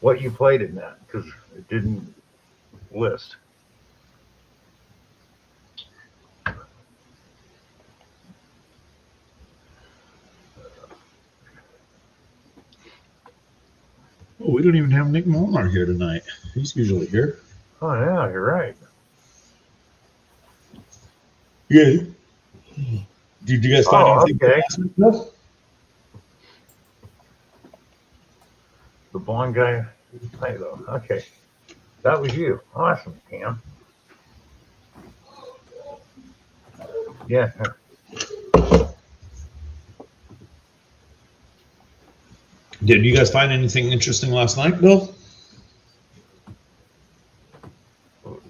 what you played in that, because it didn't list. Oh, we don't even have Nick Molnar here tonight. He's usually here. Oh, yeah, you're right. Yeah. Did you guys find Oh, anything? okay. No. The blonde guy. Hey, though. Okay. That was you. Awesome, Cam. Yeah. Did you guys find anything interesting last night, Bill?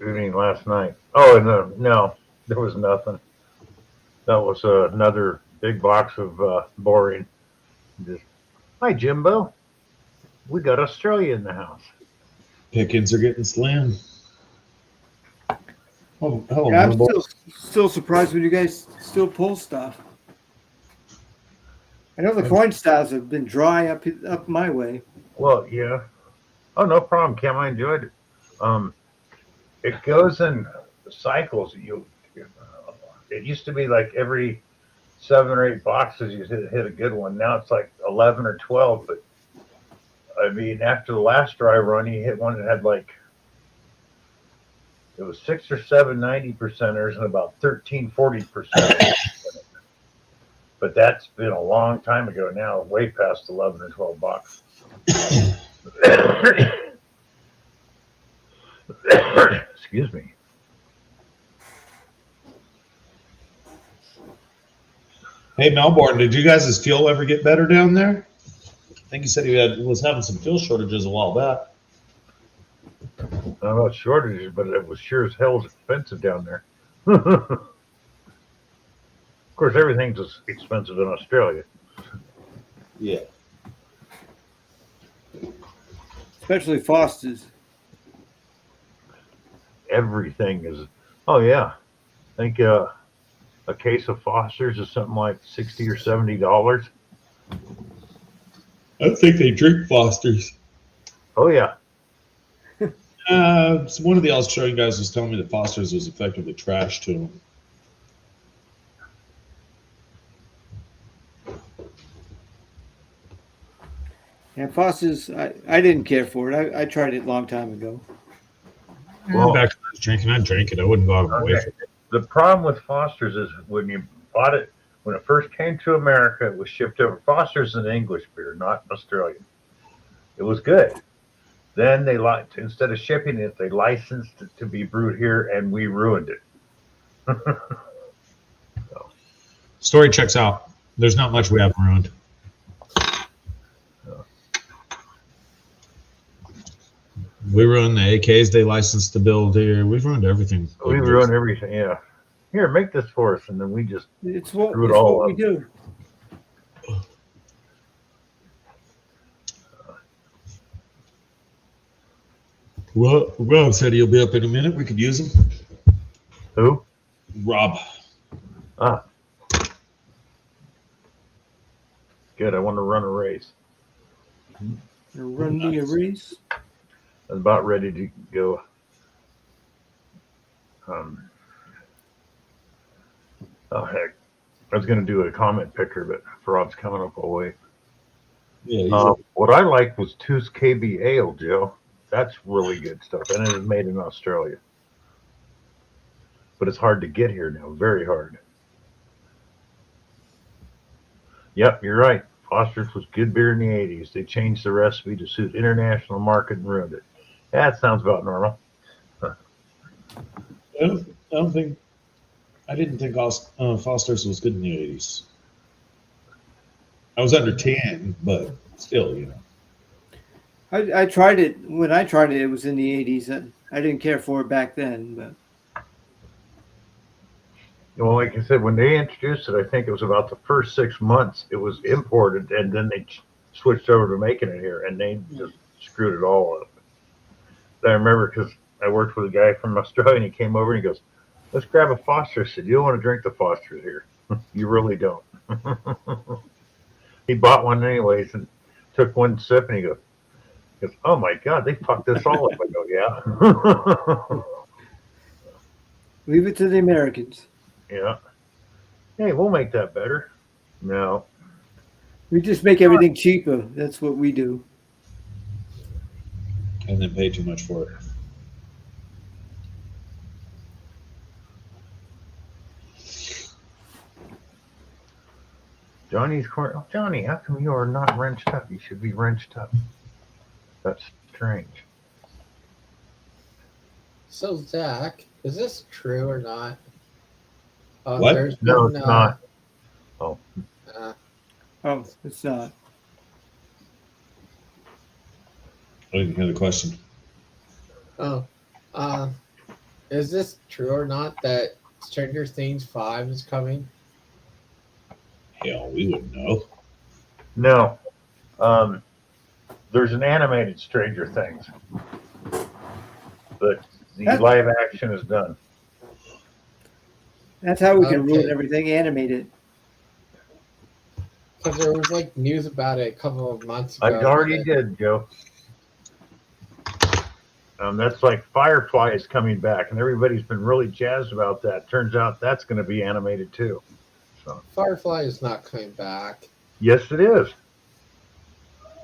You mean last night? Oh, no, there was nothing. That was another big box of boring. Just, hi, Jimbo. We got Australia in the house. Pickings are getting slammed. Oh, hello, Yeah, I'm Jimbo. still surprised when you guys still pull stuff. I know the coin styles have been dry up my way. Well, yeah. Oh, no problem, Cam. I enjoyed it. It goes in cycles. It used to be like every 7 or 8 boxes you hit a good one. Now it's like 11 or 12. But I mean, after the last dry run, you hit one that had like it was 6 or 7 90%ers and about 13 40%. But that's been a long time ago now, way past 11 or 12 bucks. Excuse me. Hey, Melbourne, did you guys' fuel ever get better down there? I think he said he was having some fuel shortages a while back. I don't know about shortages, but it was sure as hell expensive down there. Of course, everything's as expensive in Australia. Yeah. Especially Foster's. Everything is. Oh yeah, I think a case of Foster's is something like $60 or $70. I think they drink Foster's. Oh yeah. So one of the Australian guys was telling me that Foster's was effectively trash to him. And Foster's, I didn't care for it. I tried it a long time ago. Well, Back when I was drinking, I drank it. I wouldn't go out of my way okay. for it. The problem with Foster's is when you bought it, when it first came to America, it was shipped over. Foster's is an English beer, not Australian. It was good. Then they instead of shipping it, they licensed it to be brewed here, and we ruined it. Story checks out. There's not much we haven't ruined. We ruined the AKs they licensed to build here. We've ruined everything. We ruined everything. Yeah. Here, make this for us, and then we just It's what, Screw it it's all what we up. do. Well, Rob said he'll be up in a minute. We could use him. who? Rob. Ah. Good. I want to run a race. Run me a race. I'm about ready to go. Oh heck, I was going to do a comment picker, but Rob's coming up. I'll wait. Yeah, he's What I liked was Tooth KB Ale, Joe. That's really good stuff, and it is made in Australia. But it's hard to get here now, very hard. Yep, you're right. Foster's was good beer in the 80s. They changed the recipe to suit international market and ruined it. That sounds about normal. I didn't think Foster's was good in the 80s. I was under 10, but still, you know. I tried it when I tried it. It was in the 80s. I didn't care for it back then, but Well, like I said, when they introduced it, I think it was about the first 6 months it was imported, and then they switched over to making it here, and they just screwed it all up. I remember because I worked with a guy from Australia, and he came over and he goes, "Let's grab a Foster." I said, "You don't want to drink the Foster here. You really don't." He bought one anyways and took one sip, and he goes, "Oh my God, they fucked this all up." I go, "Yeah." leave it to the Americans. Yeah. Hey, we'll make that better. No. We just make everything cheaper. That's what we do. And then pay too much for it. Johnny's corner. Oh, Johnny, how come you are not wrenched up? You should be wrenched up. That's strange. So Zach, is this true or not? What? There's No, been, it's not. Oh, it's not. I didn't hear the question. Is this true or not that Stranger Things 5 is coming? Hell, we wouldn't know. No. There's an animated Stranger Things, but the live action is done. That's how we can ruin Okay. everything animated. Because there was like news about it a couple of months ago. I already did, Joe. That's like Firefly is coming back, and everybody's been really jazzed about that. Turns out that's going to be animated too. So Firefly is not coming back. yes, it is.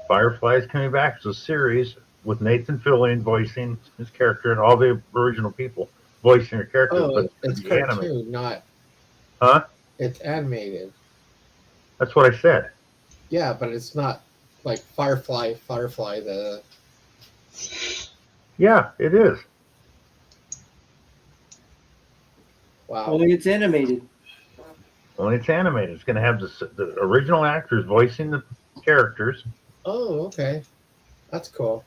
Firefly is coming back as a series with Nathan Fillion voicing his character and all the original people voicing their characters. Oh, but it's gonna be animated. cartoon, not. Huh? It's animated. That's what I said. Yeah, but it's not like Firefly. The Yeah, it is. wow. Only it's animated. Only it's animated. It's going to have the original actors voicing the characters. Oh, okay, that's cool.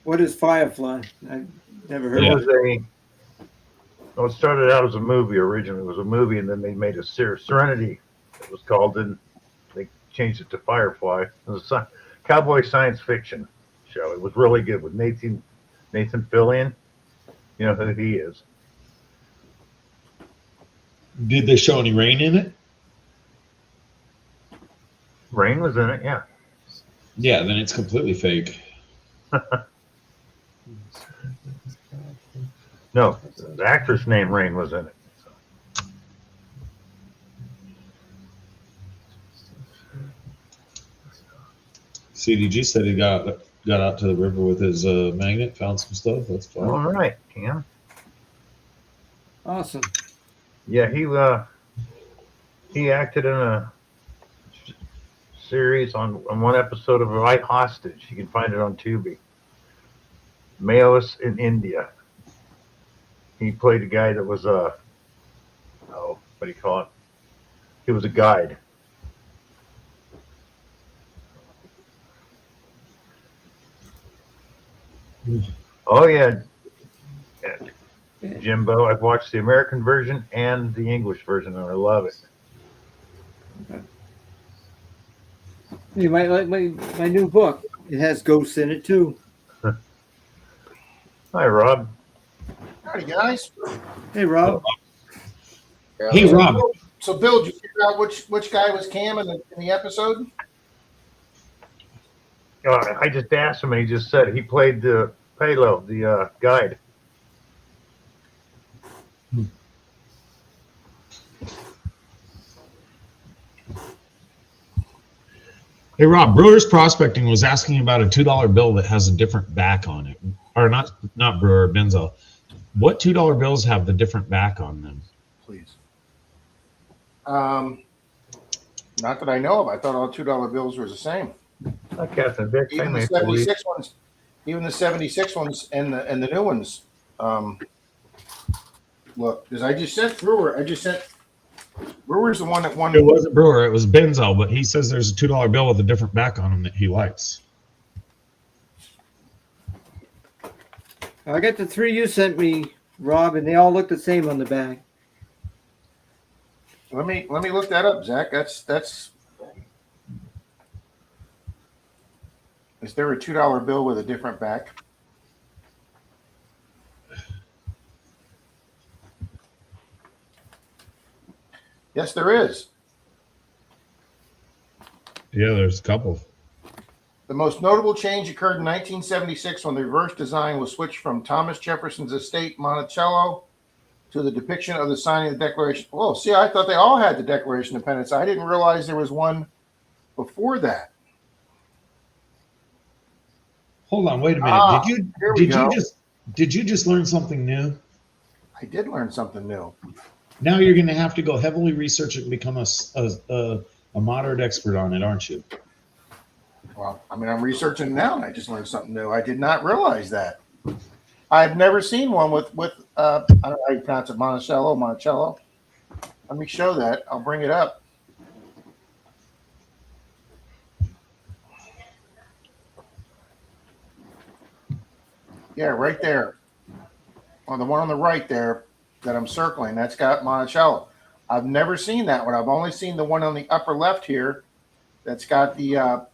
What is Firefly? I've never heard It of was it started out as a movie originally. It was a movie, and then they made a series, Serenity, it was called, and they changed it to Firefly. It was a cowboy science fiction show. It was really good with Nathan Fillion. You know who he is. Did they show any rain in it? Rain was in it, yeah. Yeah, then it's completely fake. No, the actress named Rain was in it. CDG said he got out to the river with his magnet, found some stuff. That's fine. All right, Cam. Awesome. Yeah, he acted in a series on one episode of Right Hostage. You can find it on Tubi. Mayos in India. He played a guy that was what do you call it? He was a guide. Oh yeah. Jimbo, I've watched the American version and the English version, and I love it. You might like my new book. It has ghosts in it too. Hi, Rob. Howdy, guys. Hey, Rob. Hey, Rob. So, Bill, did you figure out which guy was Cam in the episode? I just asked him, and he just said he played the Palo, the guide. Hey Rob, Brewers Prospecting was asking about a $2 bill that has a different back on it, or not Brewer, Benzo. What $2 bills have the different back on them? Please. Not that I know of. I thought all $2 bills were the same. Hi, Captain Vic. Hey, Even the Maple Leaf. 76 ones, even the 76 ones and the new ones. Look, because I just sent Brewer. Brewer's the one that won. It wasn't Brewer, it was Benzo, but he says there's a $2 bill with a different back on him that he likes. I got the three you sent me, Rob, and they all look the same on the back. Let me look that up, Zach. That's. Is there a $2 bill with a different back? Yes, there is. Yeah, there's a couple. The most notable change occurred in 1976 when the reverse design was switched from Thomas Jefferson's estate Monticello to the depiction of the signing of the Declaration. Oh, see, I thought they all had the Declaration of Independence. I didn't realize there was one before that. Hold on, wait a minute. here we go. Did you just learn something new? I did learn something new. Now you're going to have to go heavily research it and become a moderate expert on it, aren't you? Well, I mean, I'm researching now, and I just learned something new. I did not realize that. I've never seen one with I don't know how you pronounce it, Monticello. Let me show that. I'll bring it up. Yeah, right there. On the one on the right there that I'm circling, that's got Monticello. I've never seen that one. I've only seen the one on the upper left here that's got the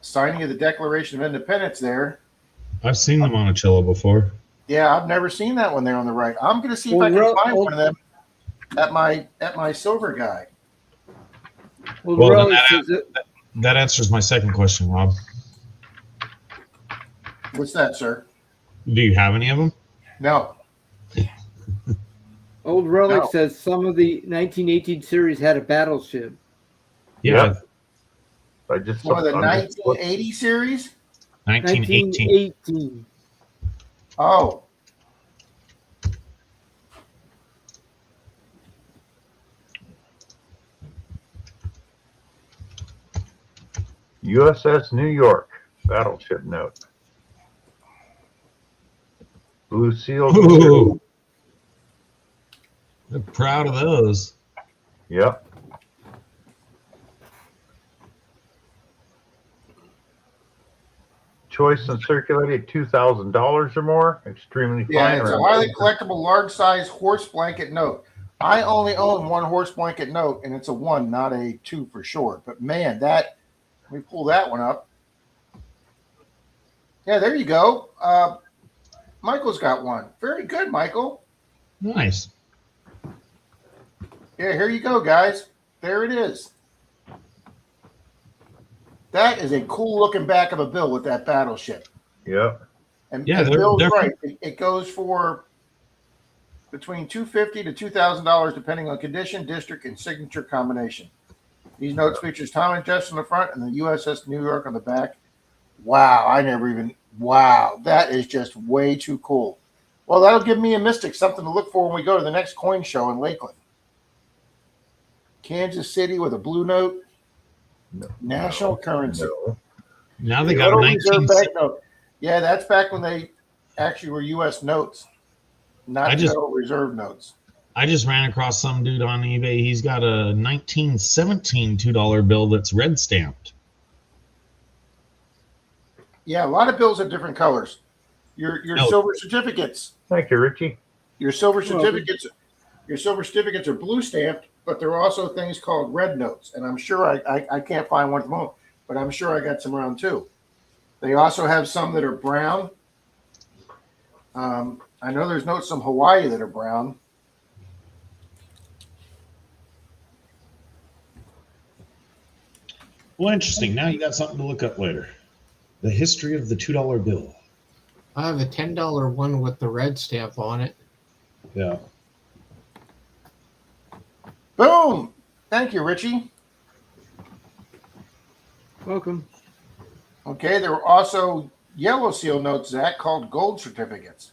signing of the Declaration of Independence there. I've seen the Monticello before. Yeah, I've never seen that one there on the right. I'm going to see if I can find one of them at my silver guy. Well, Well, Rose then says it, that answers my second question, Rob. What's that, sir? Do you have any of them? No. Old Relic No. says some of the 1918 series had a battleship. Yeah, Yep. I just Some of the I'm just- 1980 series? 1918. 1918. Oh. USS New York battleship note. Blue Seal. Ooh. They're proud of those. Yep. Choice and circulated $2,000 or more. Extremely Yeah, fine. it's a highly collectible, large-size horse blanket note. I only own one horse blanket note, and it's a 1, not a 2 for short. But man, let me pull that one up. Yeah, there you go. Michael's got one. Very good, Michael. Nice. Yeah, here you go, guys. There it is. That is a cool-looking back of a bill with that battleship. Yep. And, Yeah, and they're- Bill's they're- right. It goes for between $250 to $2,000, depending on condition, district, and signature combination. These notes features Tom and Jess on the front and the USS New York on the back. Wow, wow, that is just way too cool. Well, that'll give me and Mystic something to look for when we go to the next coin show in Lakeland. Kansas City with a blue note. No, National currency. No. Now they got Federal 19. Reserve Bank note. Yeah, that's back when they actually were U.S. notes, not Federal Reserve notes. I just ran across some dude on eBay. He's got a 1917 $2 bill that's red stamped. Yeah, a lot of bills have different colors. Your No. silver certificates. Thank you, Richie. Your silver certificates are blue stamped, but there are also things called red notes. And I'm sure I can't find one at the moment, but I'm sure I got some around too. They also have some that are brown. I know there's notes from Hawaii that are brown. Well, interesting. Now you got something to look up later. The history of the $2 bill. I have a $10 one with the red stamp on it. Yeah. Boom! Thank you, Richie. Welcome. Okay, there were also yellow seal notes, Zach, called gold certificates.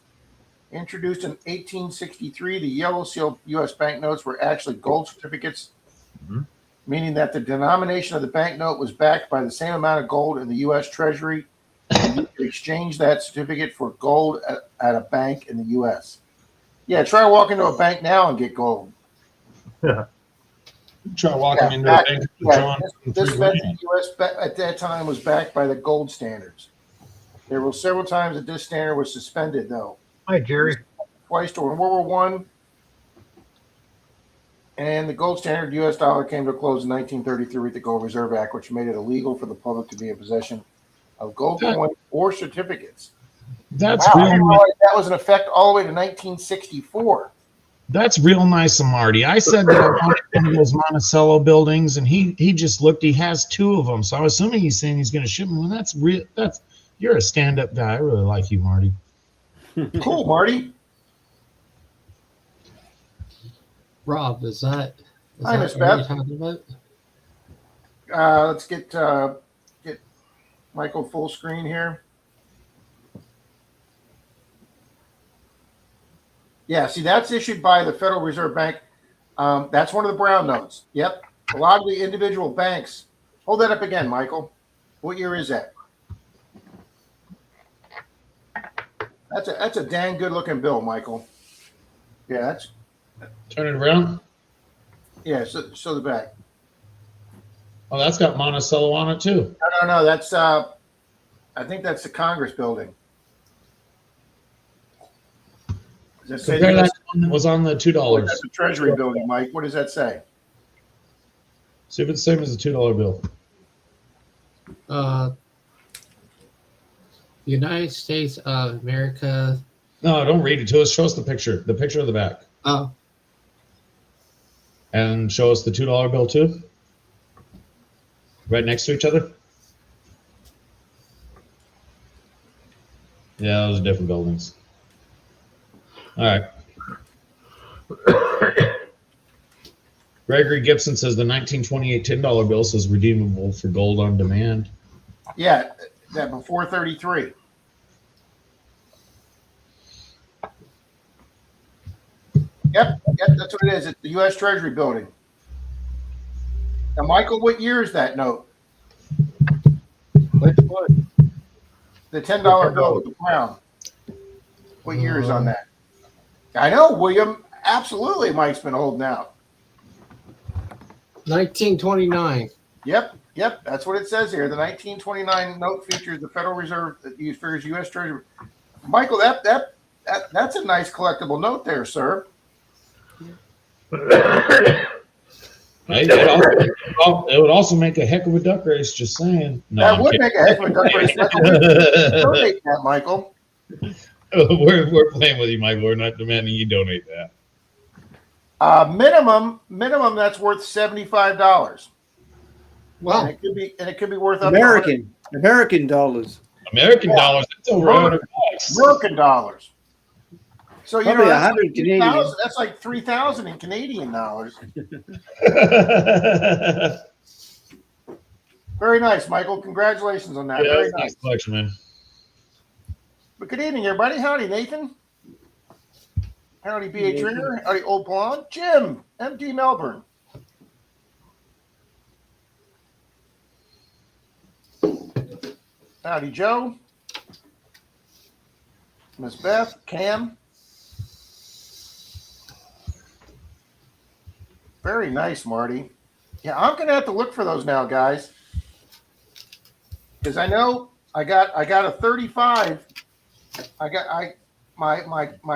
Introduced in 1863, the yellow seal U.S. banknotes were actually gold certificates, Mhm. meaning that the denomination of the banknote was backed by the same amount of gold in the U.S. Treasury, and you could exchange that certificate for gold at a bank in the U.S. Yeah, try walking to a bank now and get gold. Try walking Yeah, into back- a bank and Yeah, drawing this $3 meant grand. the U.S. At that time was backed by the gold standards. There were several times that this standard was suspended, though. Hi, Jerry. Twice during World War I, and the gold standard U.S. dollar came to a close in 1933 with the Gold Reserve Act, which made it illegal for the public to be in possession of gold coins or certificates. That's Wow, I real. didn't realize that was in effect all the way to 1964. That's real nice of Marty. I said that I wanted one of those Monticello buildings, and he just looked. He has 2 of them, so I'm assuming he's saying he's going to ship them. Well, that's real. You're a stand-up guy. I really like you, Marty. Cool, Marty. Rob, is that Hi, Miss what you're Beth. talking about? Let's get Michael full screen here. Yeah, see, that's issued by the Federal Reserve Bank. That's one of the brown notes. Yep. A lot of the individual banks. Hold that up again, Michael. What year is that? That's a dang good looking bill, Michael. Yeah, Turn it around. so the back. Oh, that's got Monticello on it too. No, that's I think that's the Congress building. Does that say Compare that US to one that was on the $2. That's the Treasury building, Mike. What does that say? See if it's the same as the $2 bill. United States of America. No, don't read it to us. Show us the picture of the back, Oh, and show us the $2 bill too. Right next to each other. Yeah, those are different buildings. All right. Gregory Gibson says the 1928 $10 bill says redeemable for gold on demand. Yeah, that before 33. Yep, that's what it is. It's the U.S. Treasury building. Now, Michael, what year is that note? Which one? The $10 bill with the crown. What year is on that? I know, William. Absolutely, Mike's been holding out. 1929. Yep, that's what it says here. The 1929 note features the Federal Reserve that figures U.S. Treasury. Michael, that's a nice collectible note there, sir. Hey, it would also make a heck of a duck race. Just saying. No, That I'm would kidding. make a heck of a duck race. Donate that, Michael. We're playing with you, Michael. We're not demanding you donate that. Minimum that's worth $75. And Well, it could be worth up to American dollars. American dollars, that's over $100. American dollars. So you Probably know 100 like Canadian. 3,000 that's like 3,000 in Canadian dollars. Very nice, Michael. Congratulations on that. Yeah, Very that's a nice. nice collection, man. But good evening, everybody. Howdy, Nathan. Howdy, B.H. Ringer. Howdy, Old Blonde. Jim, MD Melbourne. Howdy, Joe. Miss Beth, Cam. Very nice, Marty. Yeah, I'm gonna have to look for those now, guys, because I know I got a 35. My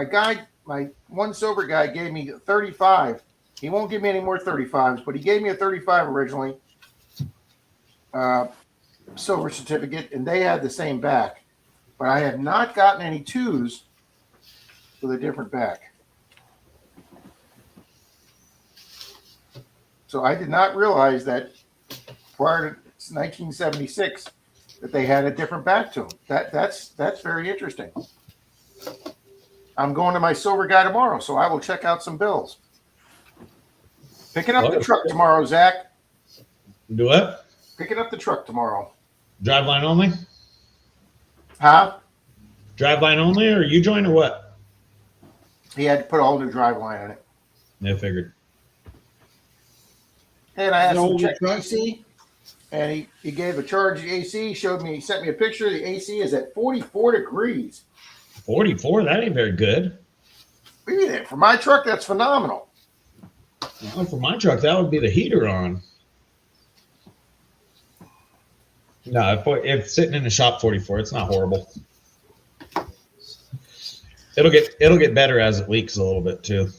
guy, my one silver guy gave me a 35. He won't give me any more 35s, but he gave me a 35 originally. Silver certificate, and they had the same back, but I have not gotten any 2s with a different back. So I did not realize that prior to 1976 that they had a different back to them. That's very interesting. I'm going to my silver guy tomorrow, so I will check out some bills. Picking up the truck tomorrow, Zach. Do what? Picking up the truck tomorrow. Driveline only? Huh? Driveline only, or you join or what? He had to put a whole new drive line in it. Yeah, figured. And I asked No, him to check the truck? AC, and he gave a charge the AC. He sent me a picture. The AC is at 44 degrees. 44, that ain't very good. Read it. For my truck, that's phenomenal. Well, for my truck, that would be the heater on. No, if sitting in the shop 44, it's not horrible. It'll get better as it leaks a little bit too.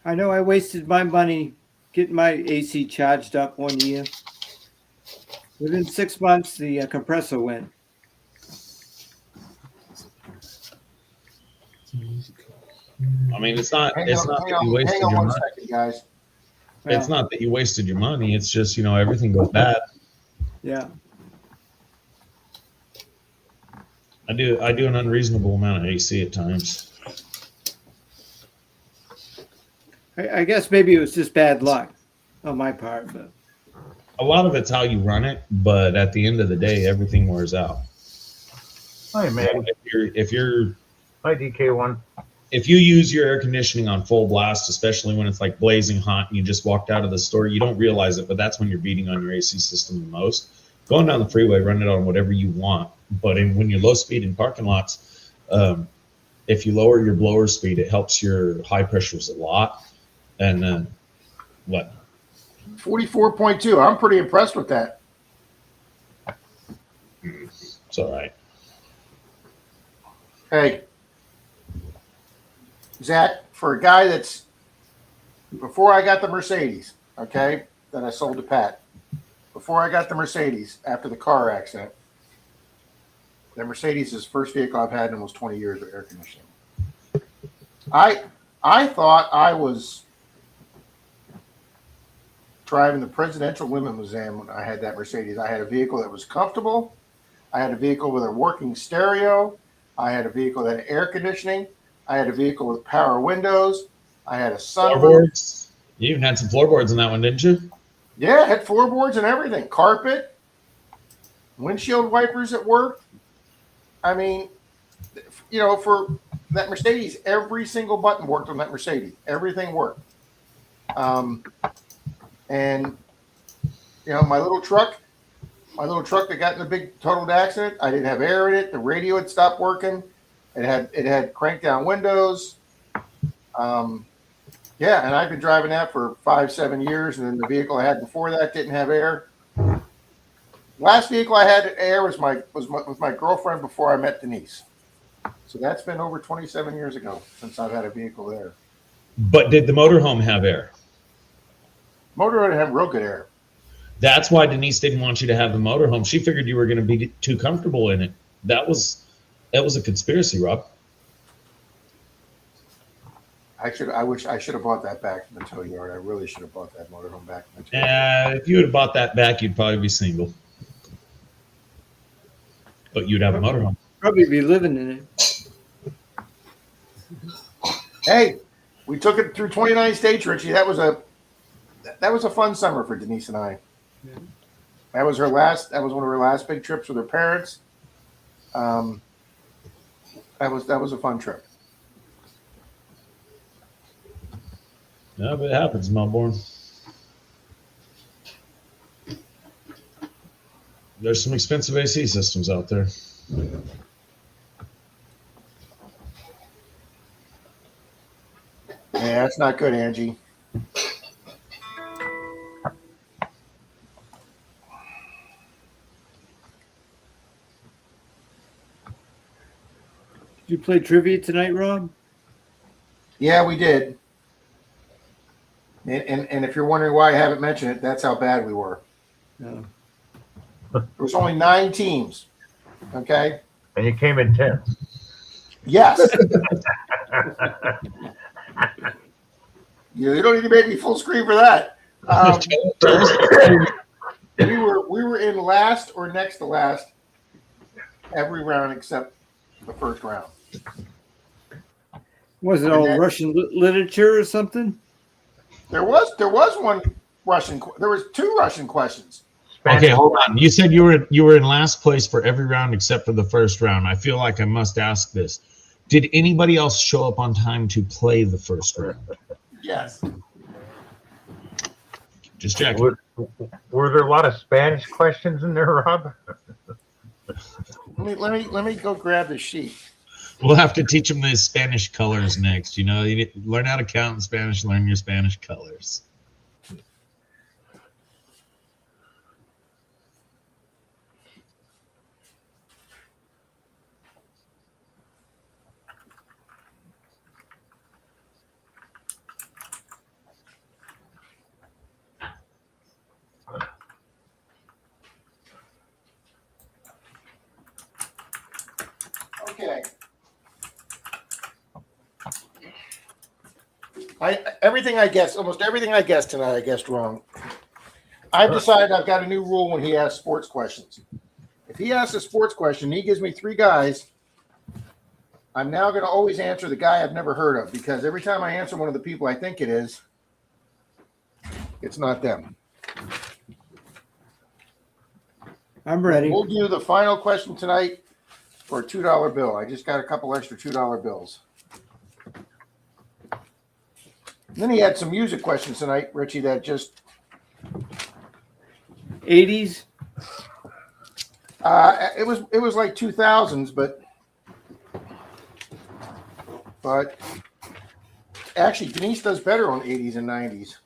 I know I wasted my money getting my AC charged up one year. Within 6 months, the compressor went. I mean, it's not that you Hang wasted on your one money. second, guys. It's not that you wasted your money. It's just, everything goes bad. Yeah. I do an unreasonable amount of AC at times. I guess maybe it was just bad luck on my part, but A lot of it's how you run it, but at the end of the day, everything wears out. Hi, man. Hi, DK1. If you use your air conditioning on full blast, especially when it's like blazing hot and you just walked out of the store, you don't realize it, but that's when you're beating on your AC system the most. Going down the freeway, run it on whatever you want. But when you're low speed in parking lots, if you lower your blower speed, it helps your high pressures a lot. And then what? 44.2. I'm pretty impressed with that. It's all right. Hey, Zach, for a guy that's before I got the Mercedes, okay, that I sold to Pat, before I got the Mercedes after the car accident, the Mercedes is the first vehicle I've had in almost 20 years with air conditioning. I thought I was driving the presidential limousine when I had that Mercedes. I had a vehicle that was comfortable. I had a vehicle with a working stereo. I had a vehicle that had air conditioning. I had a vehicle with power windows. I had a sunroof. Floorboards. You even had some floorboards in that one, didn't you? Yeah, it had floorboards and everything. Carpet, windshield wipers that worked. I mean, for that Mercedes, every single button worked on that Mercedes. Everything worked. And my little truck that got in the big totaled accident, I didn't have air in it. The radio had stopped working. It had crank down windows. And I've been driving that for 5-7 years. And then the vehicle I had before that didn't have air. Last vehicle I had air was with my girlfriend before I met Denise. So that's been over 27 years ago since I've had a vehicle there. But did the motorhome have air? Motorhome had real good air. That's why Denise didn't want you to have the motorhome. She figured you were going to be too comfortable in it. That was a conspiracy, Rob. I wish I should have bought that back from the tow yard. I really should have bought that motorhome back from the tow yard. If you would have bought that back, you'd probably be single. But you'd have a motorhome. probably be living in it. Hey, we took it through 29 states, Richie. That was a fun summer for Denise and I. Yeah. That was one of her last big trips with her parents. That was a fun trip. Yeah, but it happens, Melbourne. There's some expensive AC systems out there. Yeah, that's not good, Angie. Did you play trivia tonight, Rob? Yeah, we did. And if you're wondering why I haven't mentioned it, that's how bad we were. No. There was only 9 teams. Okay. And you came in 10th. Yes. You don't need to make me full screen for that. We were in last or next to last every round except the first round. Was it all Russian literature or something? There was Russian. There was 2 Russian questions. Okay, hold on. You said you were in last place for every round except for the first round. I feel like I must ask this. Did anybody else show up on time to play the first round? Yes. Just checking. Were there a lot of Spanish questions in there, Rob? Let me go grab the sheet. We'll have to teach them the Spanish colors next. You know, you need to learn how to count in Spanish, learn your Spanish colors. Okay. Almost everything I guessed tonight, I guessed wrong. I've decided I've got a new rule when he asks sports questions. If he asks a sports question, he gives me 3 guys. I'm now going to always answer the guy I've never heard of, because every time I answer one of the people I think it is, it's not them. I'm ready. We'll do the final question tonight for a $2 bill. I just got a couple extra $2 bills. And then he had some music questions tonight, Richie, that just 80s. it was like 2000s, but actually Denise does better on 80s and 90s.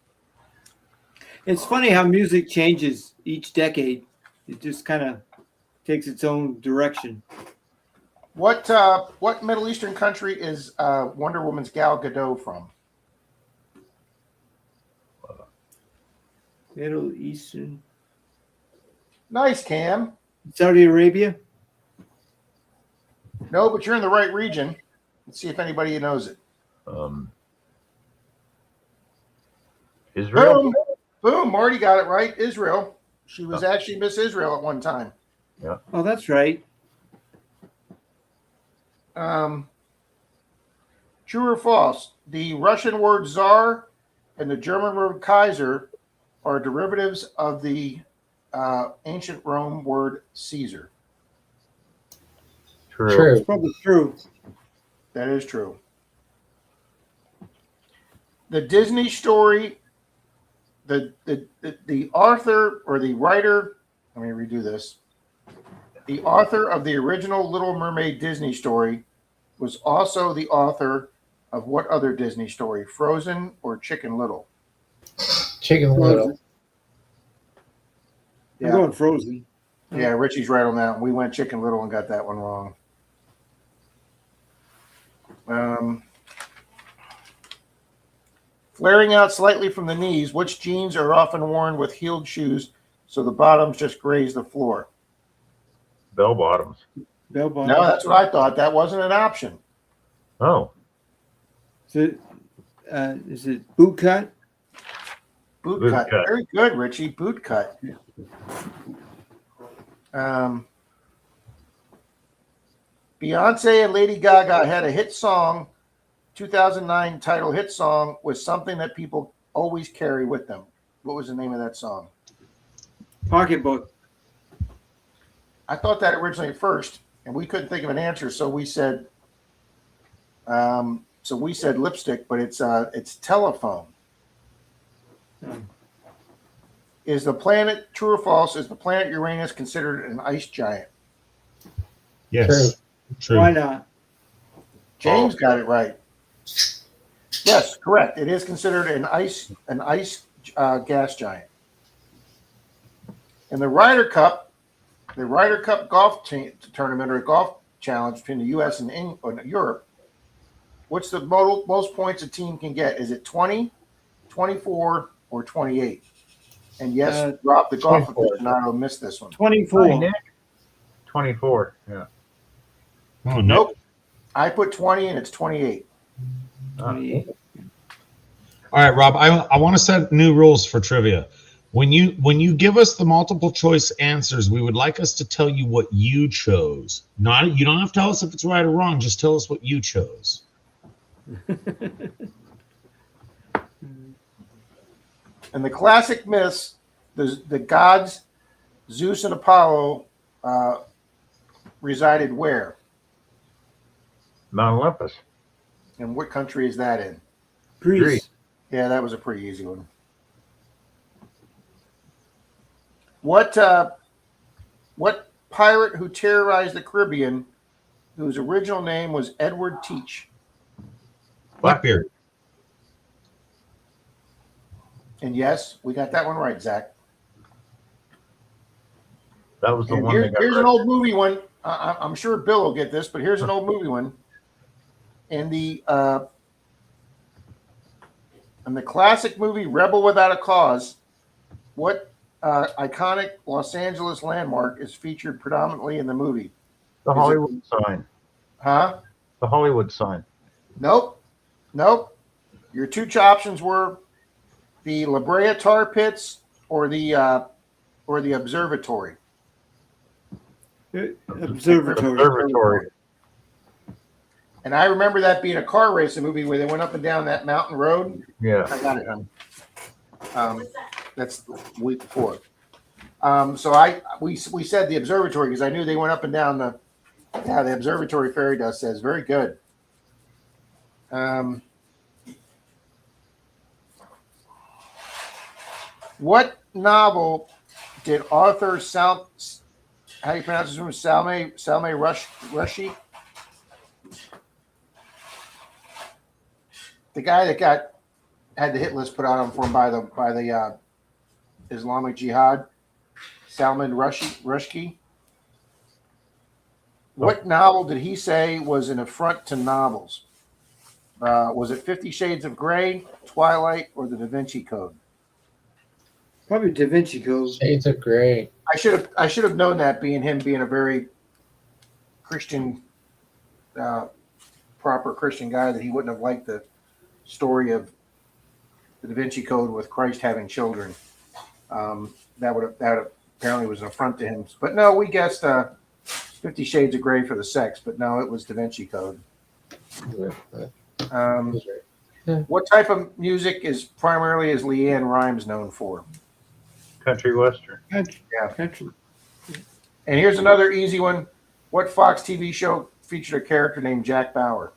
It's funny how music changes each decade. It just kind of takes its own direction. What Middle Eastern country is Wonder Woman's Gal Gadot from? Middle Eastern. Nice, Cam. Saudi Arabia. No, but you're in the right region. Let's see if anybody knows it. Israel. Boom. Boom. Marty got it right. Israel. She was actually Miss Israel at one time. Oh, that's right. True or false? The Russian word Tsar and the German word Kaiser are derivatives of the ancient Rome word Caesar. True. It's probably true. That is true. The Disney story, the author or the writer, let me redo this. The author of the original Little Mermaid Disney story was also the author of what other Disney story? Frozen or Chicken Little? Chicken Little. I'm going Frozen. Yeah, Richie's right on that. We went Chicken Little and got that one wrong. Flaring out slightly from the knees, which jeans are often worn with heeled shoes so the bottoms just graze the floor? Bell bottoms. Bell bottom. No, that's what I thought. That wasn't an option. Oh, Is it boot cut? Boot cut. Very good, Richie. Boot cut. Beyonce and Lady Gaga had a hit song, 2009 title hit song, was something that people always carry with them. What was the name of that song? Pocketbook. I thought that originally first, and we couldn't think of an answer, so we said lipstick, but it's telephone. Is the planet, true or false, is the planet Uranus considered an ice giant? Yes. True. Why not? James got it right. Yes, correct. It is considered an ice gas giant. In the Ryder Cup golf tournament or golf challenge between the U.S. and Europe, what's the most points a team can get? Is it 20, 24, or 28? And yes, Rob, the golf aficionado missed this one. 24. Hi, Nick. 24. Yeah. Oh, Nope. I put 20 and it's 28. 28. All right, Rob. I want to set new rules for trivia. When you give us the multiple choice answers, we would like us to tell you what you chose. You don't have to tell us if it's right or wrong. Just tell us what you chose. In the classic myths, the gods Zeus and Apollo resided where? Mount Olympus. And what country is that in? Greece. Yeah, that was a pretty easy one. What pirate who terrorized the Caribbean, whose original name was Edward Teach? Blackbeard. And yes, we got that one right, Zach. That was the And one. that got here's an rid- old movie one. I'm sure Bill will get this, but here's an old movie one. In the classic movie Rebel Without a Cause, what iconic Los Angeles landmark is featured predominantly in the movie? The Hollywood sign. Huh? The Hollywood sign. Nope. Your two options were the La Brea Tar Pits or the observatory. Observatory. And I remember that being a car racing movie where they went up and down that mountain road. Yeah. I got it, hon. That's the week before. So we said the observatory because I knew they went up and down the observatory. Fairy dust says very good. What novel did author how do you pronounce his name? Salme Rushdie? The guy that had the hit list put out on for him by the Islamic Jihad, Salman Rushdie. What novel did he say was an affront to novels? Was it 50 Shades of Grey, Twilight, or the Da Vinci Code? Probably Da Vinci Code. Shades of Grey. I should have known that, being a very Christian, proper Christian guy, that he wouldn't have liked the story of the Da Vinci Code with Christ having children. That apparently was an affront to him. But no, we guessed 50 Shades of Grey for the sex, but no, it was Da Vinci Code. What type of music is Leanne Rimes known for? Country Western. Country. And here's another easy one. What Fox TV show featured a character named Jack Bauer?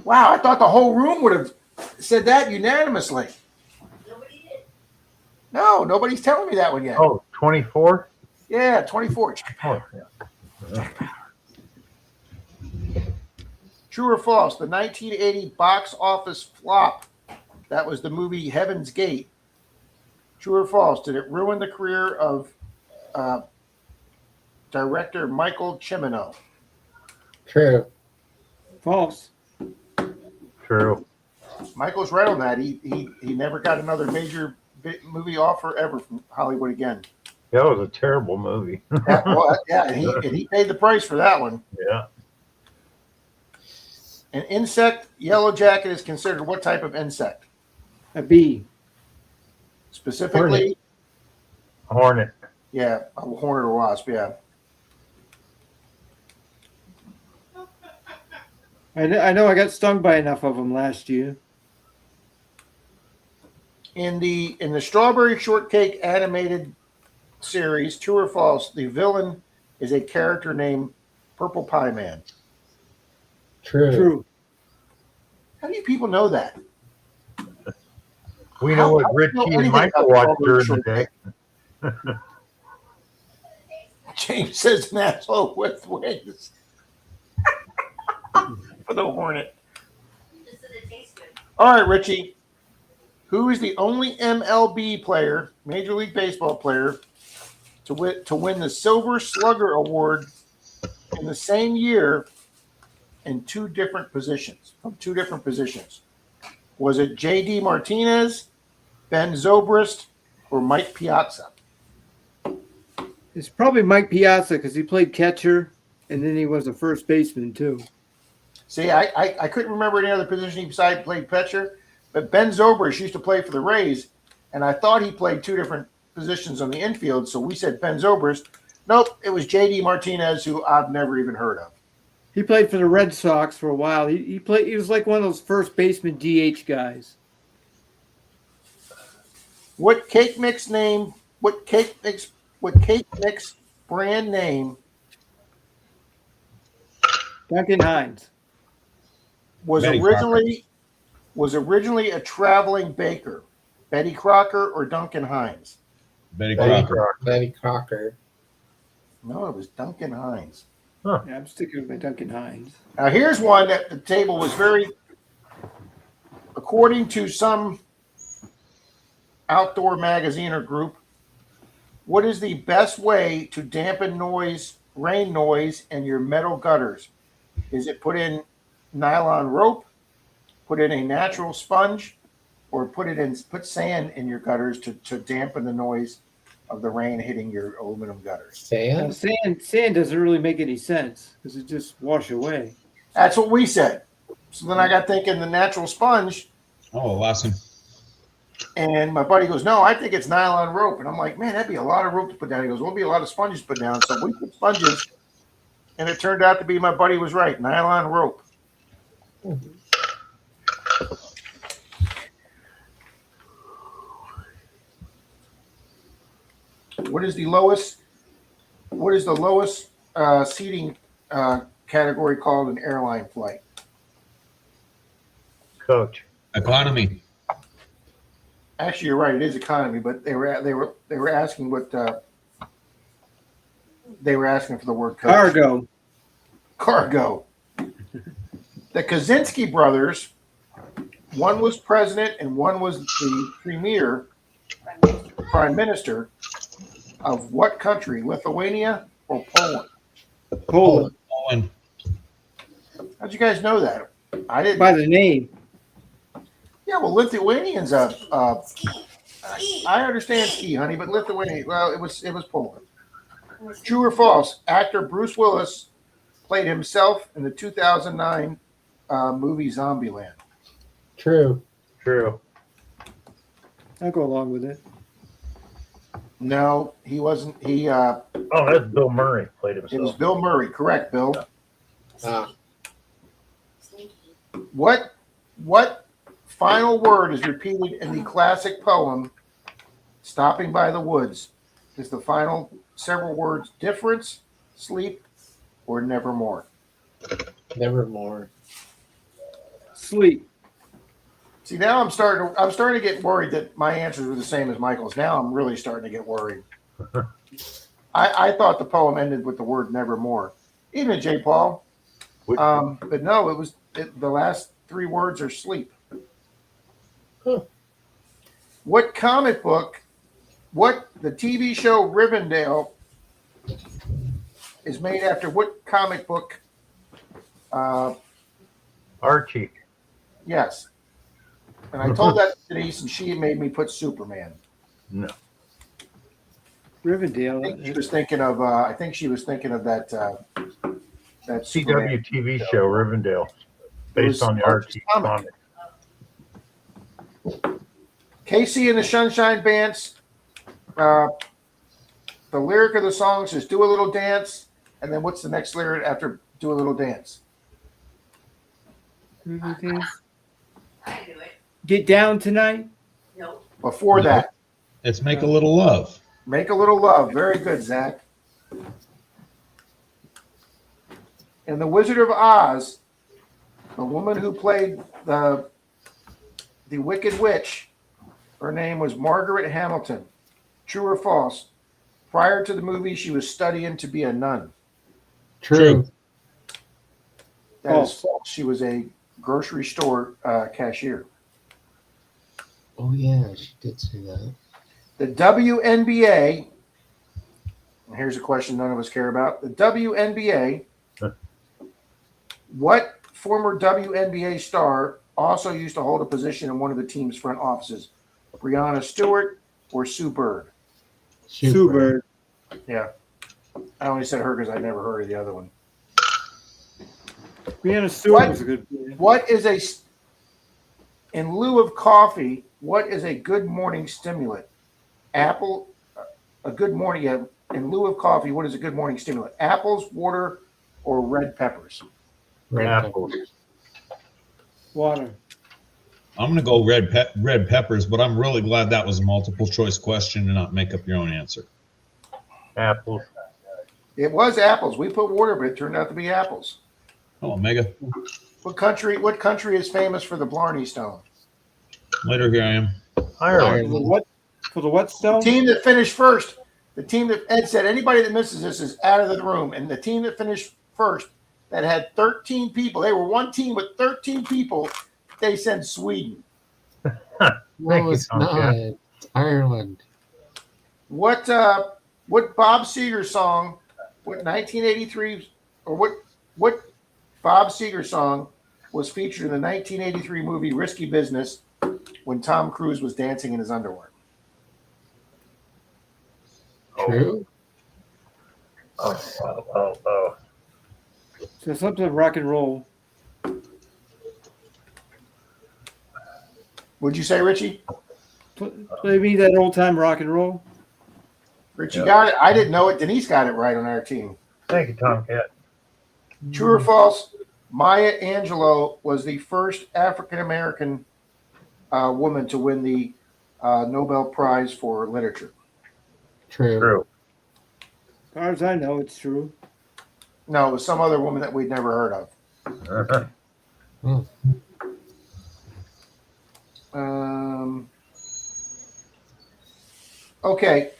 Wow, I thought the whole room would have said that unanimously. Nobody did. No, nobody's telling me that one yet. Oh, 24? Yeah, 24. Jack Bauer. yeah. True or false? The 1980 box office flop. That was the movie Heaven's Gate. True or false? Did it ruin the career of director Michael Cimino? True. False. True. Michael's right on that. He never got another major movie offer ever from Hollywood again. That was a terrible movie. And he paid the price for that one. Yeah. An insect, yellow jacket is considered what type of insect? A bee. Specifically, Hornet. yeah, a hornet or wasp, yeah. I know I got stung by enough of them last year. In the Strawberry Shortcake animated series, true or false, the villain is a character named Purple Pie Man. True. How do you people know that? We know what How- Richie how- and Michael watched during the day. James says an asshole with wings. For the hornet. Just that it tastes good. All right, Richie. Who is the only MLB player, Major League Baseball player, to win the Silver Slugger Award in the same year in two different positions? Was it J.D. Martinez, Ben Zobrist, or Mike Piazza? It's probably Mike Piazza because he played catcher and then he was a first baseman too. See, I couldn't remember any other position he besides played pitcher, but Ben Zobrist used to play for the Rays, and I thought he played two different positions on the infield, so we said Ben Zobrist. Nope, it was J.D. Martinez, who I've never even heard of. He played for the Red Sox for a while. He played. He was like one of those first baseman DH guys. What cake mix brand name Duncan Hines. was Betty originally a traveling baker? Betty Crocker or Duncan Hines? Betty Betty Crocker. Crocker. Betty Crocker. No, it was Duncan Hines. Yeah, I'm sticking with my Duncan Hines. Now here's one that the table was very, according to some outdoor magazine or group, what is the best way to dampen rain noise in your metal gutters? Is it put in nylon rope, put in a natural sponge, or put sand in your gutters to dampen the noise of the rain hitting your aluminum gutters? Now, Sand? sand doesn't really make any sense because it just wash away. That's what we said. So then I got thinking the natural sponge, Oh, last one. and my buddy goes, "No, I think it's nylon rope." And I'm like, "Man, that'd be a lot of rope to put down." He goes, "Well, it'll be a lot of sponges to put down." So we put sponges, and it turned out to be my buddy was right, nylon rope. What is the lowest seating category called an airline flight? Coach. Economy. Actually, you're right. It is economy, but they were asking what they were asking for the word coach. Cargo. The Kaczynski brothers, one was president and one was the prime minister of what country? Lithuania or Poland? Poland. Owen. How'd you guys know that? I didn't. By the name. Yeah, well, Lithuanians. I understand ski, honey, but Lithuania. Well, it was Poland. True or false? Actor Bruce Willis played himself in the 2009 movie Zombieland. True. True. I'll go along with it. No, he wasn't. It Oh, that's Bill Murray played was himself. Bill Murray. Correct, Bill. Ah, Sneaky. What final word is repeated in the classic poem "Stopping by the Woods"? Is the final several words difference, sleep, or nevermore? nevermore. Sleep. See, now I'm starting to get worried that my answers were the same as Michael's. Now I'm really starting to get worried. I thought the poem ended with the word nevermore. Even J. Paul. But no, the last three words are sleep. Huh. What the TV show Rivendell is made after what comic book? Archie. Yes. And I told that to Denise, and she made me put Superman. No. I Rivendell. think she was thinking of. That Superman. CW TV show Rivendell, based on the Archie's Archie comic. comic. Casey and the Sunshine Bands. The lyric of the song says "Do a little dance," and then what's the next lyric after "Do a little dance"? Rivendell. I knew it. Get down tonight. Nope. Before that, Let's make a little love. "Make a Little Love." Very good, Zach. In The Wizard of Oz, the woman who played the Wicked Witch, her name was Margaret Hamilton. True or false? Prior to the movie, she was studying to be a nun. True. That is false. She was a grocery store cashier. Oh yeah, she did say that. The WNBA, and here's a question none of us care about. The WNBA, what former WNBA star also used to hold a position in one of the team's front offices? Brianna Stewart or Sue Bird? Sue Bird. Yeah. I only said her because I never heard of the other one. Brianna Stewart What? was a good player. What is in lieu of coffee, what is a good morning stimulant? Apple, a good morning, in lieu of coffee, what is a good morning stimulant? Apples, water, or red peppers? Red Apples. peppers. Water. I'm gonna go red peppers, but I'm really glad that was a multiple choice question and not make up your own answer. Apples. It was apples. We put water, but it turned out to be apples. Oh, Omega. What country is famous for the Blarney Stone? Later, here I am. Ireland. For the what? For the what stone? Team that finished first. The team that Ed said anybody that misses this is out of the room. And the team that finished first that had 13 people. They were one team with 13 people. They said Sweden. No, you, it's Tom, not. yeah. It's Ireland. What Bob Seger song? What 1983 or what Bob Seger song was featured in the 1983 movie Risky Business when Tom Cruise was dancing in his underwear? True. Oh. So something rock and roll. Would you say, Richie? Play me that old time rock and roll. Richie got it. I didn't know it. Denise got it right on our team. Thank you, Tomcat. True or false? Maya Angelou was the first African American woman to win the Nobel Prize for Literature. True. True. As far as I know, it's true. No, it was some other woman that we'd never heard of. Okay,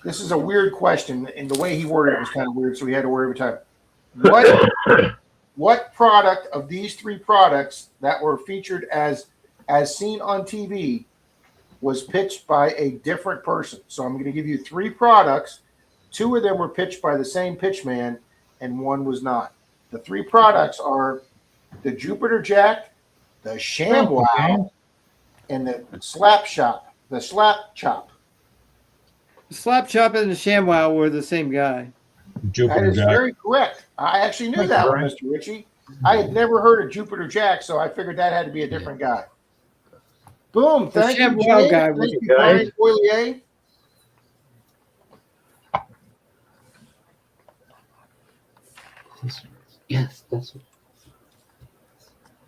this is a weird question, and the way he worded it was kind of weird, so we had to worry every time. What product of these three products that were featured as seen on TV was pitched by a different person? So I'm going to give you three products. Two of them were pitched by the same pitchman, and one was not. The three products are the Jupiter Jack, the ShamWow, and the Slap Chop. The Slap Chop. The Slap Chop and the ShamWow were the same guy. That Jupiter is Jack. very correct. I actually knew that one, Mr. Ritchie. I had never heard of Jupiter Jack, so I figured that had to be a different guy. Boom. The Thank you, ShamWow Jay. guy Thank was you, the guy. Brian Boilier. Yes, that's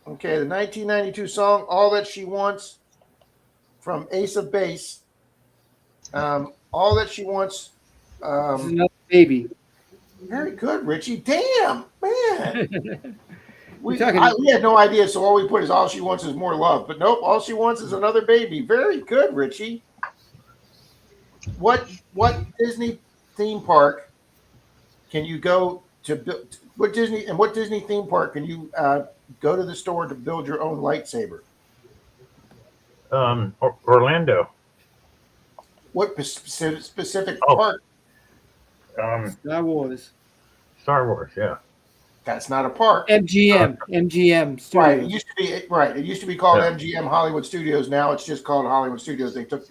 Okay, the 1992 song "All That She Wants" from Ace of Base. All That She Wants. This is another baby. Very good, Richie. Damn, man. We talking- we had no idea, so all we put is "All She Wants Is More Love." But nope, all she wants is another baby. Very good, Richie. What Disney theme park can you go to build? What Disney theme park can you go to the store to build your own lightsaber? Orlando. What specific Oh. park? Star Wars. Star Wars. Yeah. That's not a park. MGM. Right. Studios. It used to be right. It used to be called Yeah. MGM Hollywood Studios. Now it's just called Hollywood Studios. They took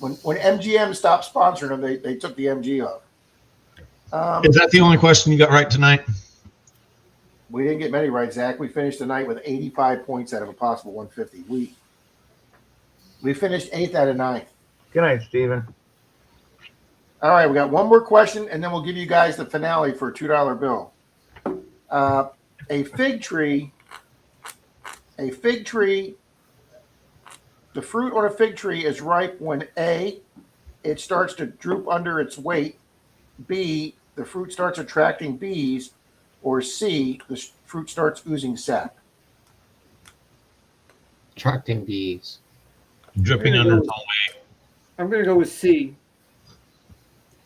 when MGM stopped sponsoring them, they took the MG off. Is that the only question you got right tonight? We didn't get many right, Zach. We finished the night with 85 points out of a possible 150. We finished 8th out of 9. Good night, Steven. All right, we got one more question, and then we'll give you guys the finale for a $2 bill. A fig tree. The fruit on a fig tree is ripe when A, it starts to droop under its weight, B, the fruit starts attracting bees, or C, the fruit starts oozing sap. attracting bees. Dripping I'm under gonna its go own weight. I'm going to go with C.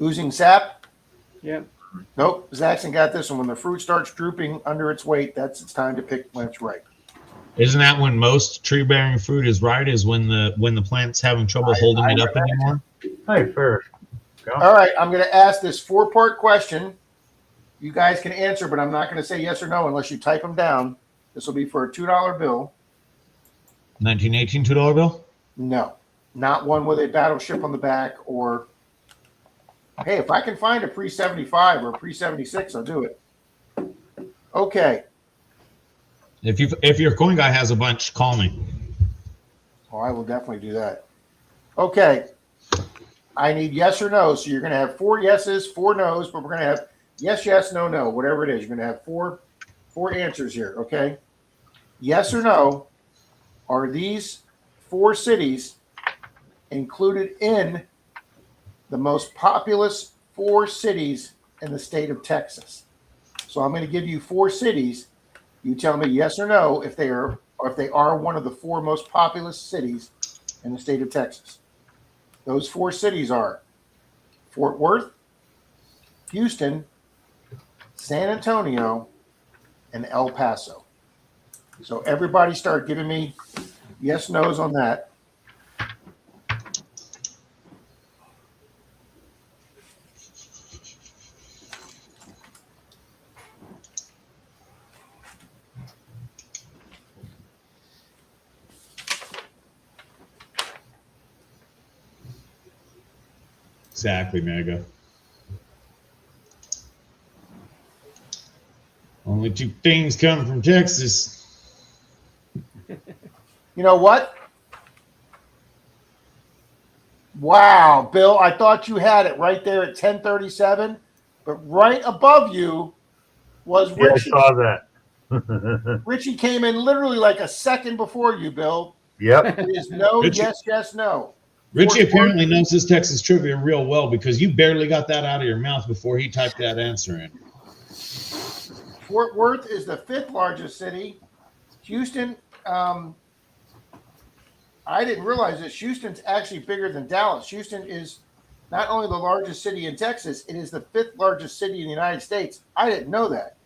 Oozing sap? Yeah. Nope, Zaxton got this one. When the fruit starts drooping under its weight, it's time to pick when it's ripe. Isn't that when most tree-bearing fruit is right? Is when the plant's having trouble holding it up anymore? Hi, Ferris. All right, I'm going to ask this 4-part question. You guys can answer, but I'm not going to say yes or no unless you type them down. This will be for a $2 bill. 1918 $2 bill? No, not one with a battleship on the back or, hey, if I can find a pre-75 or a pre-76, I'll do it. Okay. If your coin guy has a bunch, call me. Well, I will definitely do that. Okay. I need yes or no. So you're going to have 4 yeses, 4 nos, but we're going to have yes, yes, no, no, whatever it is. You're going to have 4 answers here, okay? Yes or no, are these 4 cities included in the most populous 4 cities in the state of Texas? So I'm going to give you 4 cities. You tell me yes or no if they are one of the 4 most populous cities in the state of Texas. Those 4 cities are Fort Worth, Houston, San Antonio, and El Paso. So everybody start giving me yes, no's on that. Exactly, Mega. Only 2 things come from Texas. You know what? Wow, Bill, I thought you had it right there at 10:37, but right above you was Yeah, I Richie. saw that. Richie came in literally like a second before you, Bill. Yep. It is no, Richie- yes, yes, no. Richie Fort apparently knows his Texas trivia real well because you barely got that out of your mouth before he typed that answer in. Fort Worth is the 5th largest city. Houston, I didn't realize this. Houston's actually bigger than Dallas. Houston is not only the largest city in Texas, it is the 5th largest city in the United States. I didn't know that.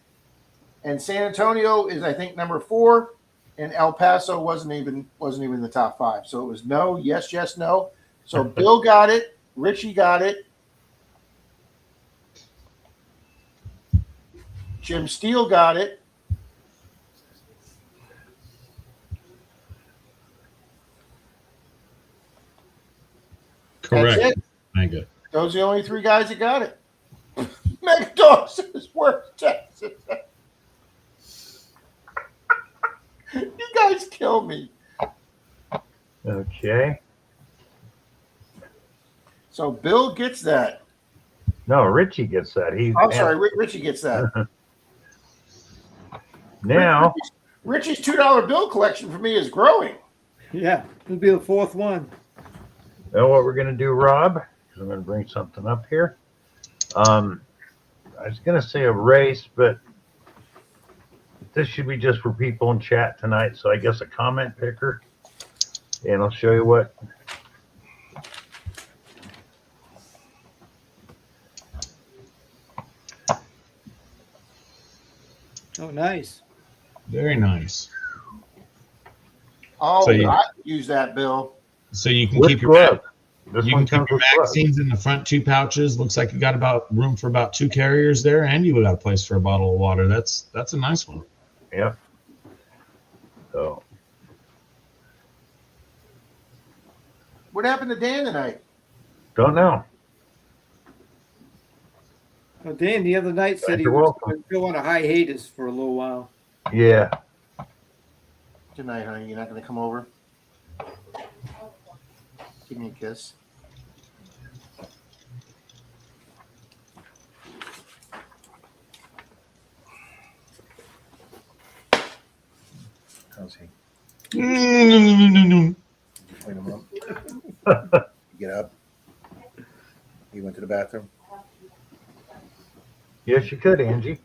And San Antonio is, I think, number 4, and El Paso wasn't even in the top 5. So it was no, yes, yes, no. So Bill got it, Richie got it, Jim Steele got it. Correct, That's it. Mega. Those are the only 3 guys that got it. Megadog is worse, Texas. You guys kill me. Okay. So Bill gets that. No, Richie gets that. I'm sorry, Richie gets that. Now, Richie's $2 bill collection for me is growing. Yeah, it'll be the 4th one. know what we're going to do, Rob? 'Cause I'm going to bring something up here. I was going to say a race, but this should be just for people in chat tonight. So I guess a comment picker. And I'll show you what. Oh, nice. Very nice. Oh, So you- I use that, Bill. So you can With keep your gloves. This you one can comes keep your with gloves. magazines in the front 2 pouches. Looks like you got about room for about 2 carriers there, and you got a place for a bottle of water. That's a nice one. Yep. So What happened to Dan tonight? don't know. Well, Dan the other night said he You're was welcome. going to go on a hiatus for a little while. Yeah. Good night, honey. You're not going to come over? Give me a kiss. How's he? No. Clean him up. Get up. He went to the bathroom. Yes, you could, Angie.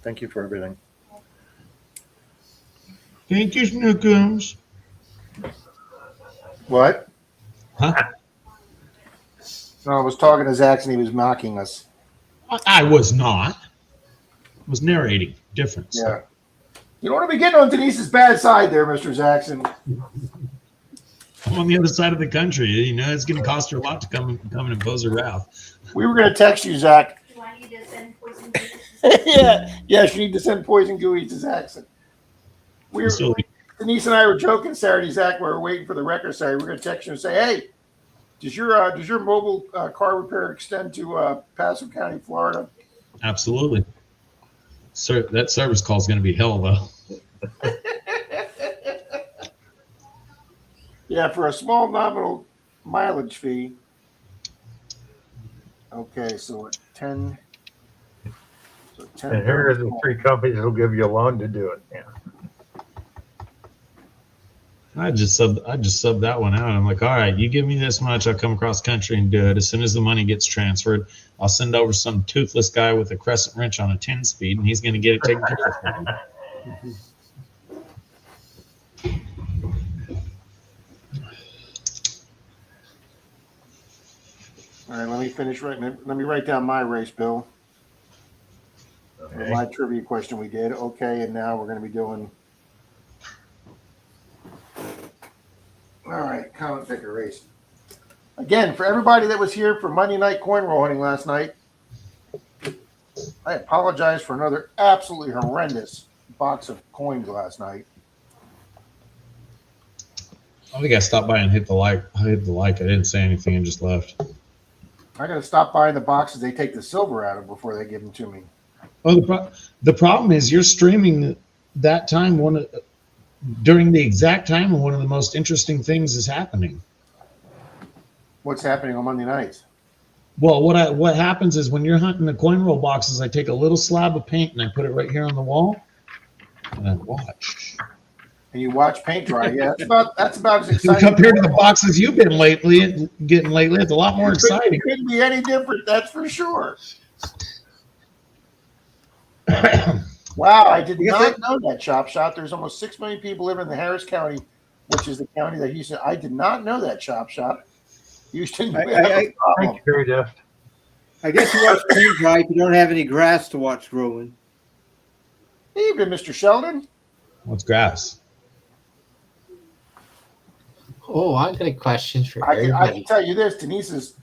Thank you for everything. Thank you, Snookums. What? Huh? No, I was talking to Zach and he was mocking us. I was not. I was narrating. Difference. Yeah. You don't want to be getting on Denise's bad side there, Mr. Jackson. I'm on the other side of the country. You know, it's going to cost her a lot to come and impose her wrath. We were going to text you, Zach. Do I need to send poison ivy? Yes, you need to send poison gooey to Jackson. So, Denise and I were joking Saturday, Zach. We were waiting for the record Saturday. We're going to text you and say, "Hey, does your mobile car repair extend to Pasco County, Florida?" absolutely. Sir, that service call is going to be hell, though. Yeah, for a small nominal mileage fee. Okay, so at 10, so And here are the 3 companies that'll give you a loan to do it. Yeah. I just subbed that one out. I'm like, all right, you give me this much, I'll come across country and do it. As soon as the money gets transferred, I'll send over some toothless guy with a crescent wrench on a 10-speed, and he's going to get it taken care of for me. All right, let me finish writing. Let me write down my race, Bill. Okay. My trivia question we did. Okay, and now we're going to be doing. All right, common figure race. Again, for everybody that was here for Monday night coin roll hunting last night, I apologize for another absolutely horrendous box of coins last night. I think I stopped by and hit the like. I didn't say anything and just left. I got to stop buying the boxes they take the silver out of before they give them to me. Oh, the problem is you're streaming that time during the exact time when one of the most interesting things is happening. What's happening on Monday nights? Well, what happens is when you're hunting the coin roll boxes, I take a little slab of paint and I put it right here on the wall, and I watch. And you watch paint dry. Yeah, that's about as exciting. Compared to the boxes you've been getting lately, it's a lot more exciting. It couldn't be any different, that's for sure. Wow, I did not know that, Chop Shop. There's almost 6 million people living in the Harris County, which is the county that Houston. I did not know that, Chop Shop. Houston, we have a Thank problem. you, Very Deft. I guess you watch paint dry if you don't have any grass to watch growing. Evening, Mr. Sheldon. What's grass? Oh, I got a question for I can everybody. tell you this: Denise's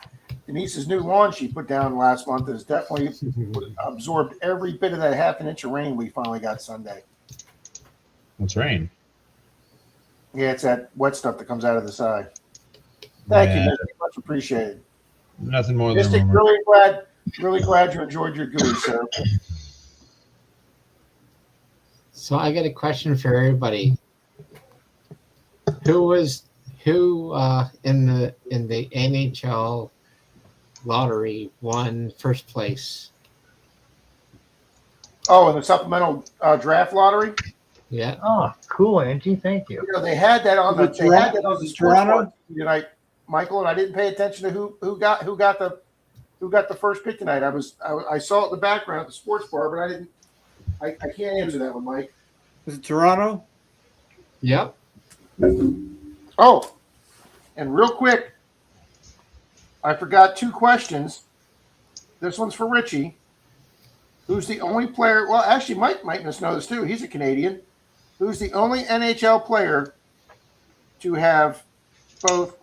new lawn she put down last month has definitely absorbed every bit of that half an inch of rain we finally got Sunday. What's rain? Yeah, it's that wet stuff that comes out of the side. Thank you, Yeah. Mystic. Much appreciated. Nothing more than Mystic, a rumor. really glad you enjoyed your gooey, sir. So I got a question for everybody. Who in the NHL lottery won first place? Oh, and the supplemental draft lottery. Yeah. Oh, cool, Angie. Thank you. You know, they had that on the sports Toronto? bar tonight, Michael, and I didn't pay attention to who got the first pick tonight. I saw it in the background at the sports bar, but I can't answer that one, Mike. Was it Toronto? Yep. Oh, and real quick, I forgot 2 questions. This one's for Richie. Who's the only player? Well, actually, Mike might must know this too. He's a Canadian. Who's the only NHL player to have both?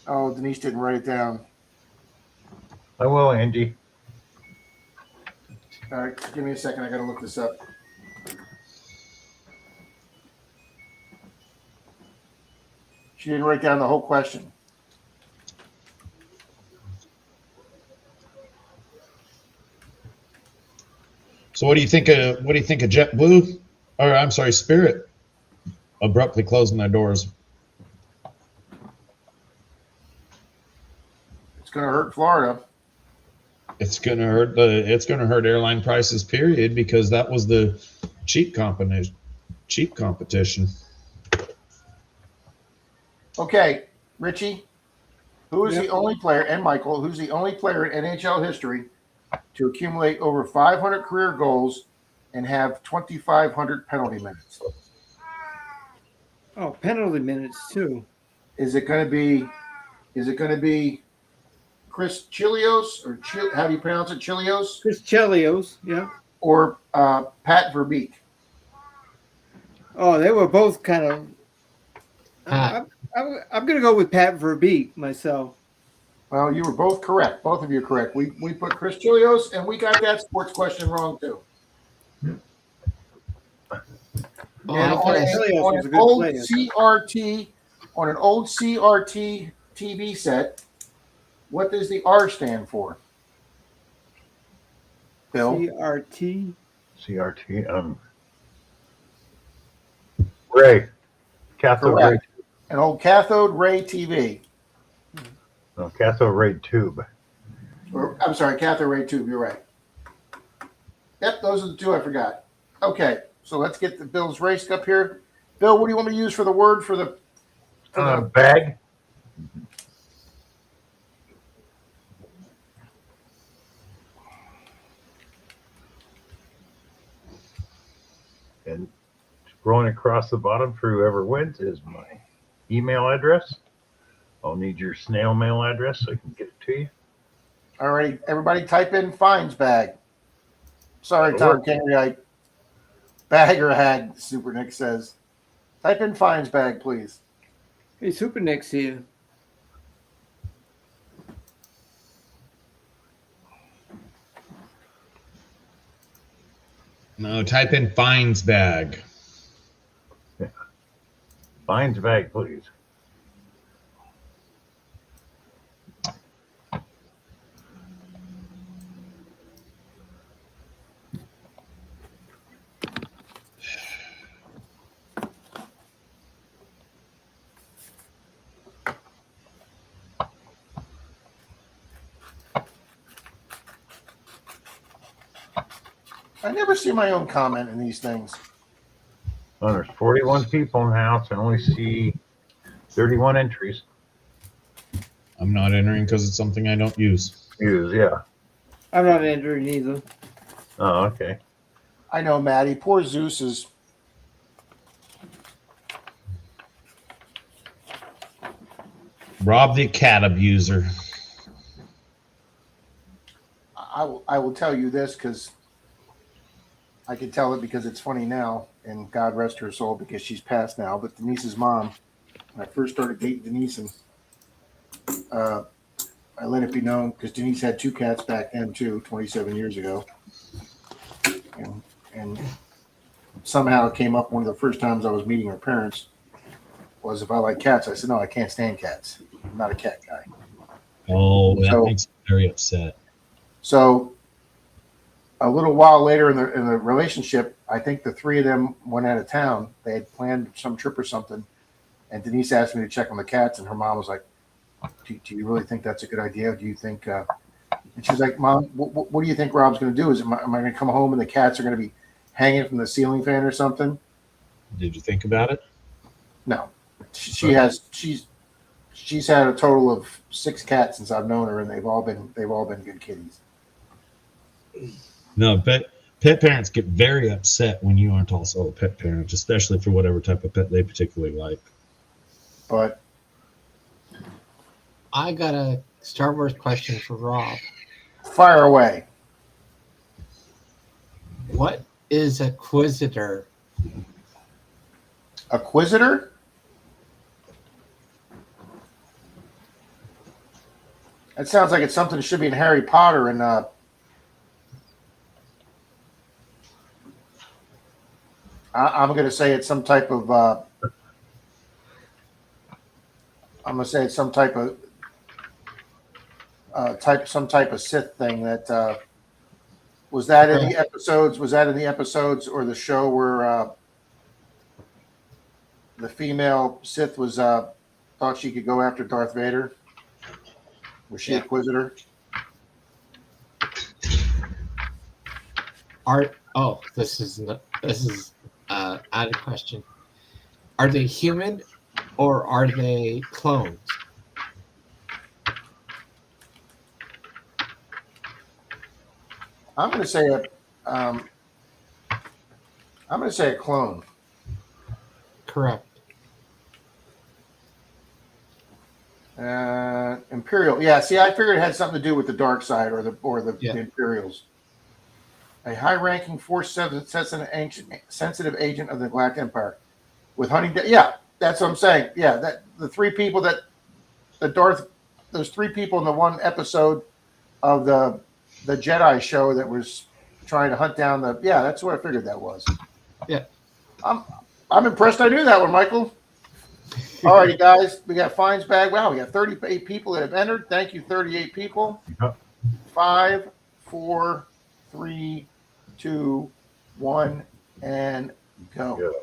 Oh, Denise didn't write it down. I will, Angie. All right, give me a second. I got to look this up. She didn't write down the whole question. So what do you think of JetBlue? Or I'm sorry, Spirit abruptly closing their doors? It's going to hurt Florida. It's going to hurt airline prices, period, because that was the cheap competition. Okay, Richie, who is the only player, and Michael, who's the only player in NHL history to accumulate over 500 career goals and have 2,500 penalty minutes? Oh, penalty minutes too. Is it going to be Chris Chelios, or how do you pronounce it, Chelios, Chris Chelios, yeah. or Pat Verbeek? Oh, they were both kind of. Pat. I'm going to go with Pat Verbeek myself. Well, you were both correct. Both of you are correct. We put Chris Chelios, and we got that sports question wrong too. Oh, And I on, thought I- Chelios on was a an good old player. CRT TV set, what does the R stand for? Bill? CRT. CRT. Ray. Cathode Ray. Correct. An old cathode ray TV. No, cathode ray tube. Or I'm sorry, cathode ray tube. You're right. Yep, those are the two I forgot. Okay, so let's get the Bill's race up here. Bill, what do you want me to use for the word for the Bag. And scrolling across the bottom for whoever wins is my email address. I'll need your snail mail address so I can get it to you. All right, everybody type in fines bag. Sorry, That'll Tom Kenny, bag or hag, Super Nick says. Type in fines bag, please. Hey, Super Nick's here. No, type in fines bag. Fines bag, please. I never see my own comment in these things. Well, there's 41 people in the house. I only see 31 entries. I'm not entering because it's something I don't use. Yeah. I'm not entering either. Oh, okay. I know, Maddie. Poor Zeus is. Rob the cat abuser. I will tell you this because I can tell it because it's funny now, and God rest her soul because she's passed now. But Denise's mom, when I first started dating Denise, and I let it be known because Denise had two cats back then too, 27 years ago, and somehow it came up one of the first times I was meeting her parents was if I like cats. I said no, I can't stand cats. I'm not a cat guy. Oh, that So- makes me very upset. So a little while later in the relationship, I think the three of them went out of town. They had planned some trip or something, and Denise asked me to check on the cats, and her mom was like, "Do you really think that's a good idea? Do you think?" And she's like, "Mom, what do you think Rob's going to do? Am I going to come home and the cats are going to be hanging from the ceiling fan or something?" Did you think about it? No, she's had a total of 6 cats since I've known her, and they've all been good kitties. No, pet parents get very upset when you aren't also a pet parent, especially for whatever type of pet they particularly like. But I got a Star Wars question for Rob. fire away. What is a Quisitor? Acquisitor? That sounds like it's something that should be in Harry Potter and I'm going to say it's some type of I'm going to say it's some type of Sith thing that was that in the episodes or the show where the female Sith was thought she could go after Darth Vader? Was she Inquisitor? This is added question. Are they human or are they clones? I'm going to say a clone. Correct. Imperial. Yeah. See, I figured it had something to do with the dark side or the Yeah. Imperials. A high-ranking sensitive agent of the Galactic Empire with Huntington. Yeah, that's what I'm saying. Yeah, that the 3 people those 3 people in the one episode of the Jedi show that was trying to hunt down that's what I figured that was. Yeah. I'm impressed I knew that one, Michael. All righty, guys. We got fines bag. Wow, we got 38 people that have entered. Thank you, 38 people. Yep. 5, 4, 3, 2, 1, and go. Go.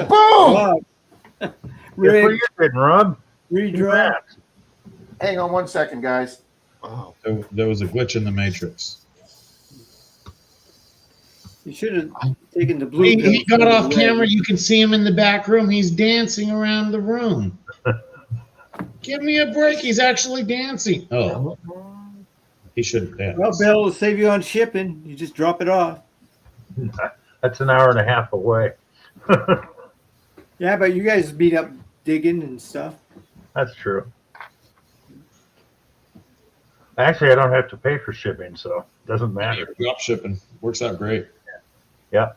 Boom! Good for Rick, you, didn't Rob? redraw. Congrats. Hang on 1 second, guys. Wow. There was a glitch in the matrix. You should have taken the blue He pill. got off camera. You can see him in the back room. He's dancing around the room. Give me a break. He's actually dancing. Oh, he shouldn't dance. Well, Bill will save you on shipping. You just drop it off. That's an hour and a half away. Yeah, but you guys meet up digging and stuff. That's true. Actually, I don't have to pay for shipping, so it doesn't matter. Drop shipping works out great. Yeah.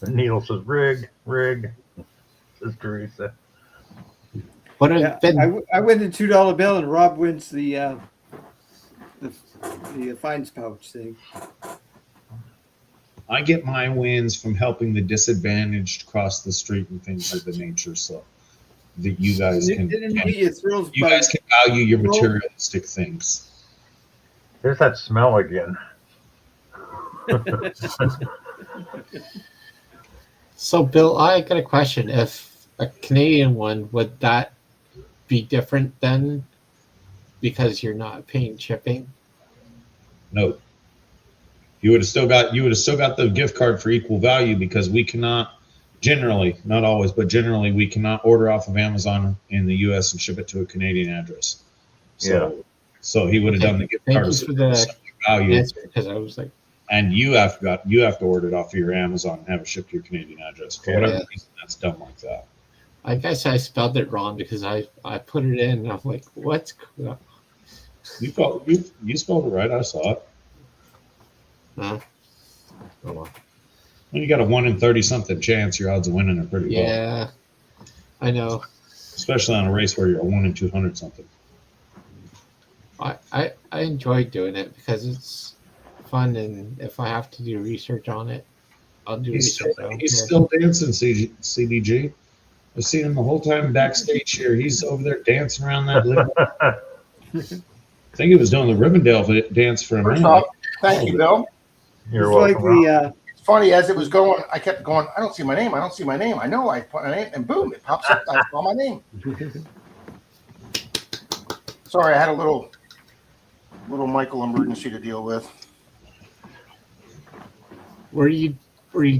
And Neil says, rig. Says Teresa. What Yeah, have been I win the $2 bill, and Rob wins the fines pouch thing. I get my wins from helping the disadvantaged cross the street and things of the nature, so that you guys You can didn't get your thrills you by guys can value your materialistic things. There's that smell again. So, Bill, I got a question. If a Canadian one, would that be different then because you're not paying shipping? No. You would have still got the gift card for equal value because we cannot generally, not always, but generally we cannot order off of Amazon in the US and ship it to a Canadian address. So he would have done the gift Thank card you for the value, answer, because I was like, and you have to order it off of your Amazon and have it shipped to your Canadian address. For whatever reason, that's done like that. I guess I spelled it wrong because I put it in and I'm like, what's You spelled it right. I saw it. Oh, well. When you got a 1 in 30 something chance, your odds of winning are pretty low. Yeah, I know. Especially on a race where you're a 1 in 200 something. I enjoy doing it because it's fun, and if I have to do research on it, I'll do He's research. I don't He's care. still dancing, CDG. I've seen him the whole time backstage here. He's over there dancing around that little. I think he was doing the Rivendell dance for a First minute. off, thank you, Bill. You're It's like welcome. the It's funny, as it was going, I kept going, I don't see my name. I know I put my name, and boom, it pops up. I saw my name. Sorry, I had a little Michael emergency to deal with. Were you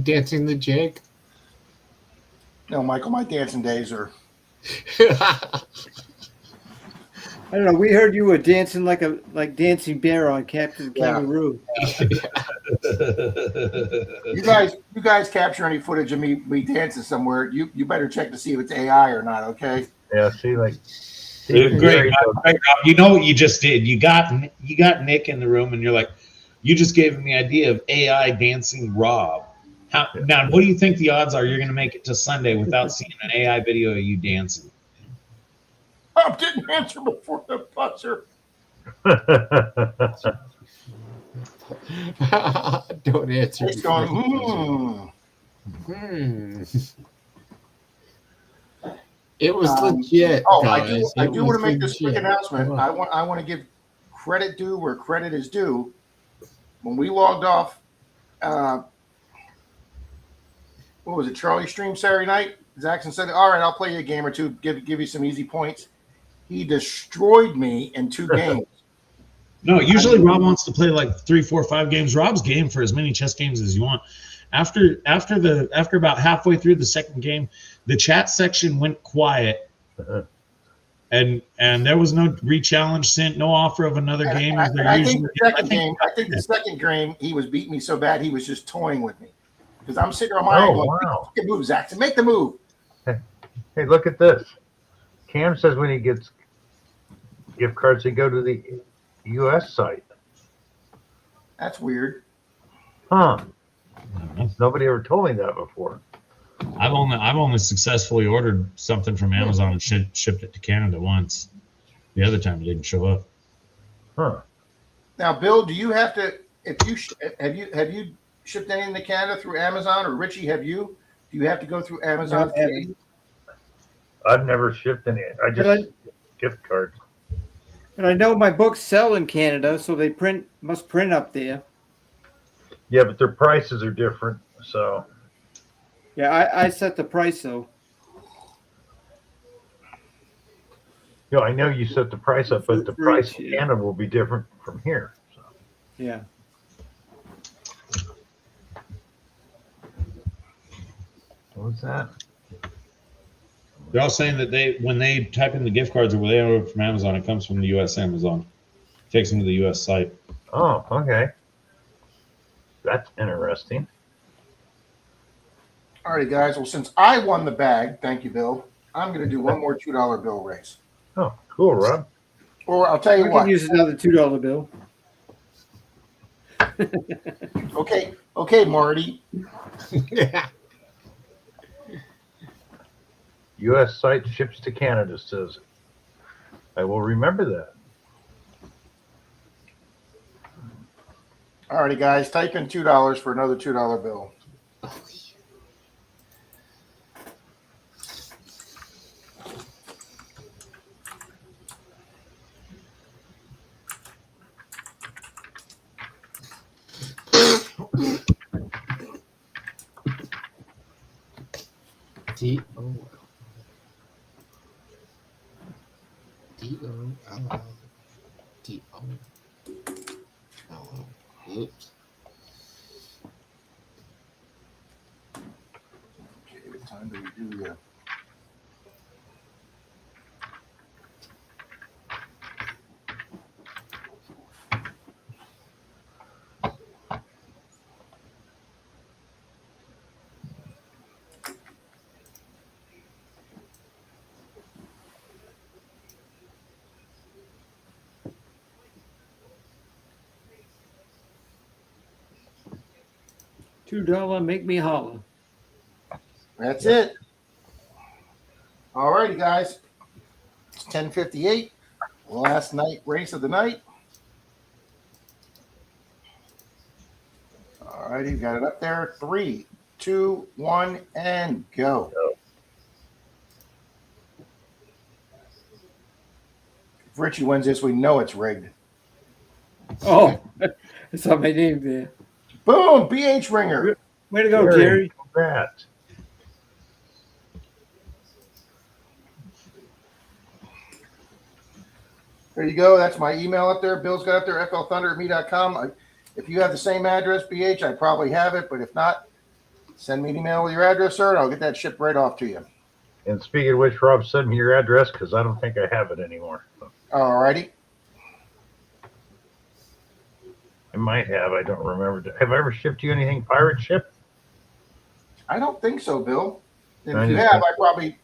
dancing the jig? No, Michael, my dancing days are. I don't know. We heard you were dancing like Dancing Bear on Captain Yeah. Kangaroo. You guys capture any footage of me dancing somewhere? You better check to see if it's AI or not. Okay. Yeah, see, like, Great, great, Rob. You know what you just did? You got Nick in the room, and you're like, you just gave him the idea of AI dancing Rob. Now, what do you think the odds are you're going to make it to Sunday without seeing an AI video of you dancing? I didn't answer before the buzzer. Don't answer. It's before going. you buzzer. It was legit. Oh, guys. I It do want to was make this quick legit. announcement. Come I on. want to give credit due where credit is due. When we logged off, what was it, Charlie stream Saturday night? Zaxxon said, "All right, I'll play you a game or two, give you some easy points." He destroyed me in 2 games. No, usually Rob wants to play like 3, 4, 5 games. Rob's game for as many chess games as you want. After about halfway through the second game, the chat section went quiet, and there was no re-challenge sent, no offer of another game. As there I think usually the is. second game, he was beating me so bad he was just toying with me because I'm sitting on my Oh, angle. wow. Make the move, Zaxxon. Make the move. Hey, look at this. Cam says when he gets gift cards, they go to the U.S. site. That's weird. Huh. Nobody ever told me that before. I've only successfully ordered something from Amazon and shipped it to Canada once. The other time it didn't show up. Huh. Now, Bill, do you have to? If you have you shipped anything to Canada through Amazon, or Richie, have you? Do you have to go through Amazon? No, I haven't. I've never shipped any. I But just gift cards. And I know my books sell in Canada, so they must print up there. Yeah, but their prices are different. So, Yeah, I set the price though. I know you set the price up, but the For price each, in yeah. Canada will be different from here. So, Yeah. what was that? They're all saying that when they type in the gift cards or when they order from Amazon, it comes from the U.S. Amazon. Takes them to the U.S. site. Oh, okay. That's interesting. All righty, guys. Well, since I won the bag, thank you, Bill. I'm going to do one more $2 bill race. Oh, cool, Rob. Or I'll tell you We what. can use another $2 bill. Okay, Marty. U.S. site ships to Canada, says. I will remember that. All righty, guys. Type in $2 for another $2 bill. D-O. D-O-L-L. D-O-L-L. Oops. Okay, what time do we do that? $2 make me holler. That's it. All righty, guys. It's 10:58. Last night race of the night. All righty, got it up there. 3, 2, 1, and go. If Richie wins this, we know it's rigged. Oh, I saw my name there. Boom! BH Ringer. Way to go, Very Jerry. Congrats. There you go. That's my email up there. Bill's got up there, flthunder@me.com. If you have the same address, BH, I probably have it. But if not, send me an email with your address, sir, and I'll get that shipped right off to you. And speaking of which, Rob, send me your address because I don't think I have it anymore. All righty. I might have. I don't remember. Have I ever shipped you anything pirate ship? I don't think so, Bill. And I if you just- have, I probably.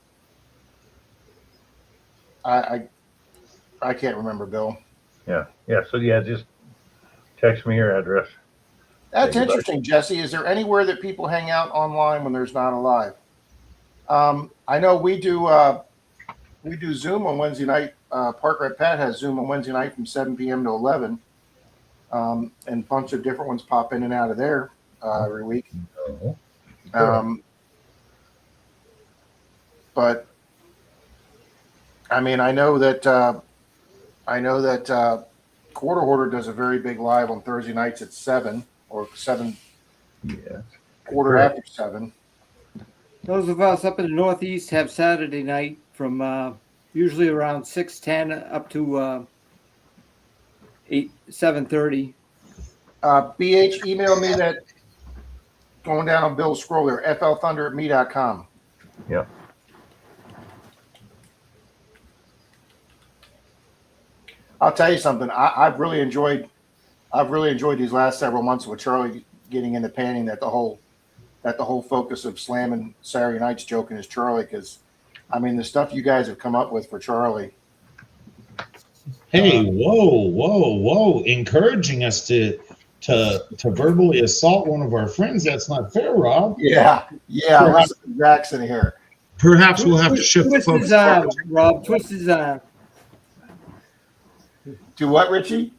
I can't remember, Bill. Yeah. Yeah. So, yeah, just text me your address. That's Thank you, interesting, Jesse. Is there anywhere that people hang out online when there's not a live? I know we do Zoom on Wednesday night. Park Red Pat has Zoom on Wednesday night from 7 p.m. to 11. And a bunch of different ones pop in and out of there every week. But I mean, I know that Quarter Hoarder does a very big live on Thursday nights at 7 or 7, Yeah. quarter after 7. Those of us up in the Northeast have Saturday night from usually around 6:10 up to 7:30. BH, email me that going down on Bill's scroll there, flthunder@me.com. Yeah. I'll tell you something. I've really enjoyed these last several months with Charlie getting into panning. That the whole focus of slamming Saturday nights joking is Charlie, because I mean the stuff you guys have come up with for Charlie. Hey, whoa! Encouraging us to verbally assault one of our friends. That's not fair, Rob. Yeah. Listen to Jackson here. Perhaps we'll have to shift the Twist focus. his arm, Rob. Twist his arm. Do what, Richie?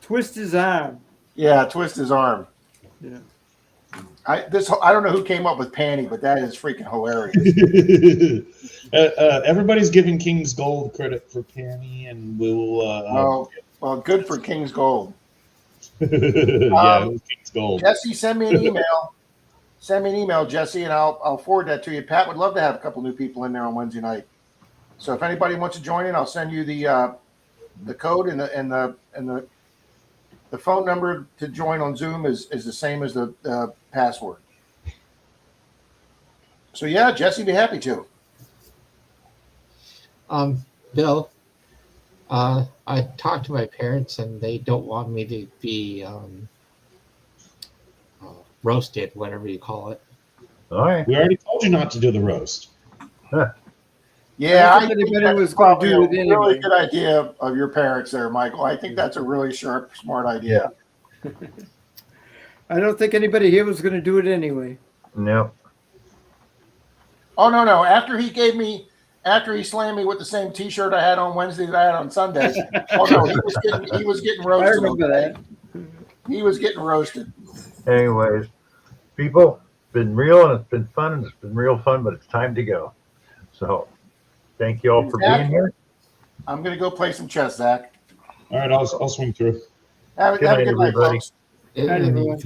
Twist his arm. Yeah, twist his arm. Yeah. I don't know who came up with panty, but that is freaking hilarious. Everybody's giving King's Gold credit for Panny, and we'll. Well, good for King's Gold. Yeah, it was King's Gold. Jesse, send me an email. send me an email, Jesse, and I'll forward that to you. Pat would love to have a couple new people in there on Wednesday night. So if anybody wants to join in, I'll send you the code and the phone number to join on Zoom is the same as the password. So yeah, Jesse, be happy to. Bill, I talked to my parents and they don't want me to be roasted, whatever you call it. All right. We already told you not to do the roast. Yeah, I I think think anybody that's was gonna probably do a it anyway. really good idea of your parents there, Michael. I think that's a really sharp, smart idea. I don't think anybody here was going to do it anyway. No. Oh no! After he slammed me with the same T-shirt I had on Wednesday that I had on Sunday. Oh no, he was getting I roasted. remember that. He was getting roasted. Anyways, people, it's been real and it's been fun and it's been real fun, but it's time to go. So thank you all for being here. I'm gonna go play some chess, Zach. All right, I'll swing through. Have a Good night, good night, everybody. folks. Night, everyone.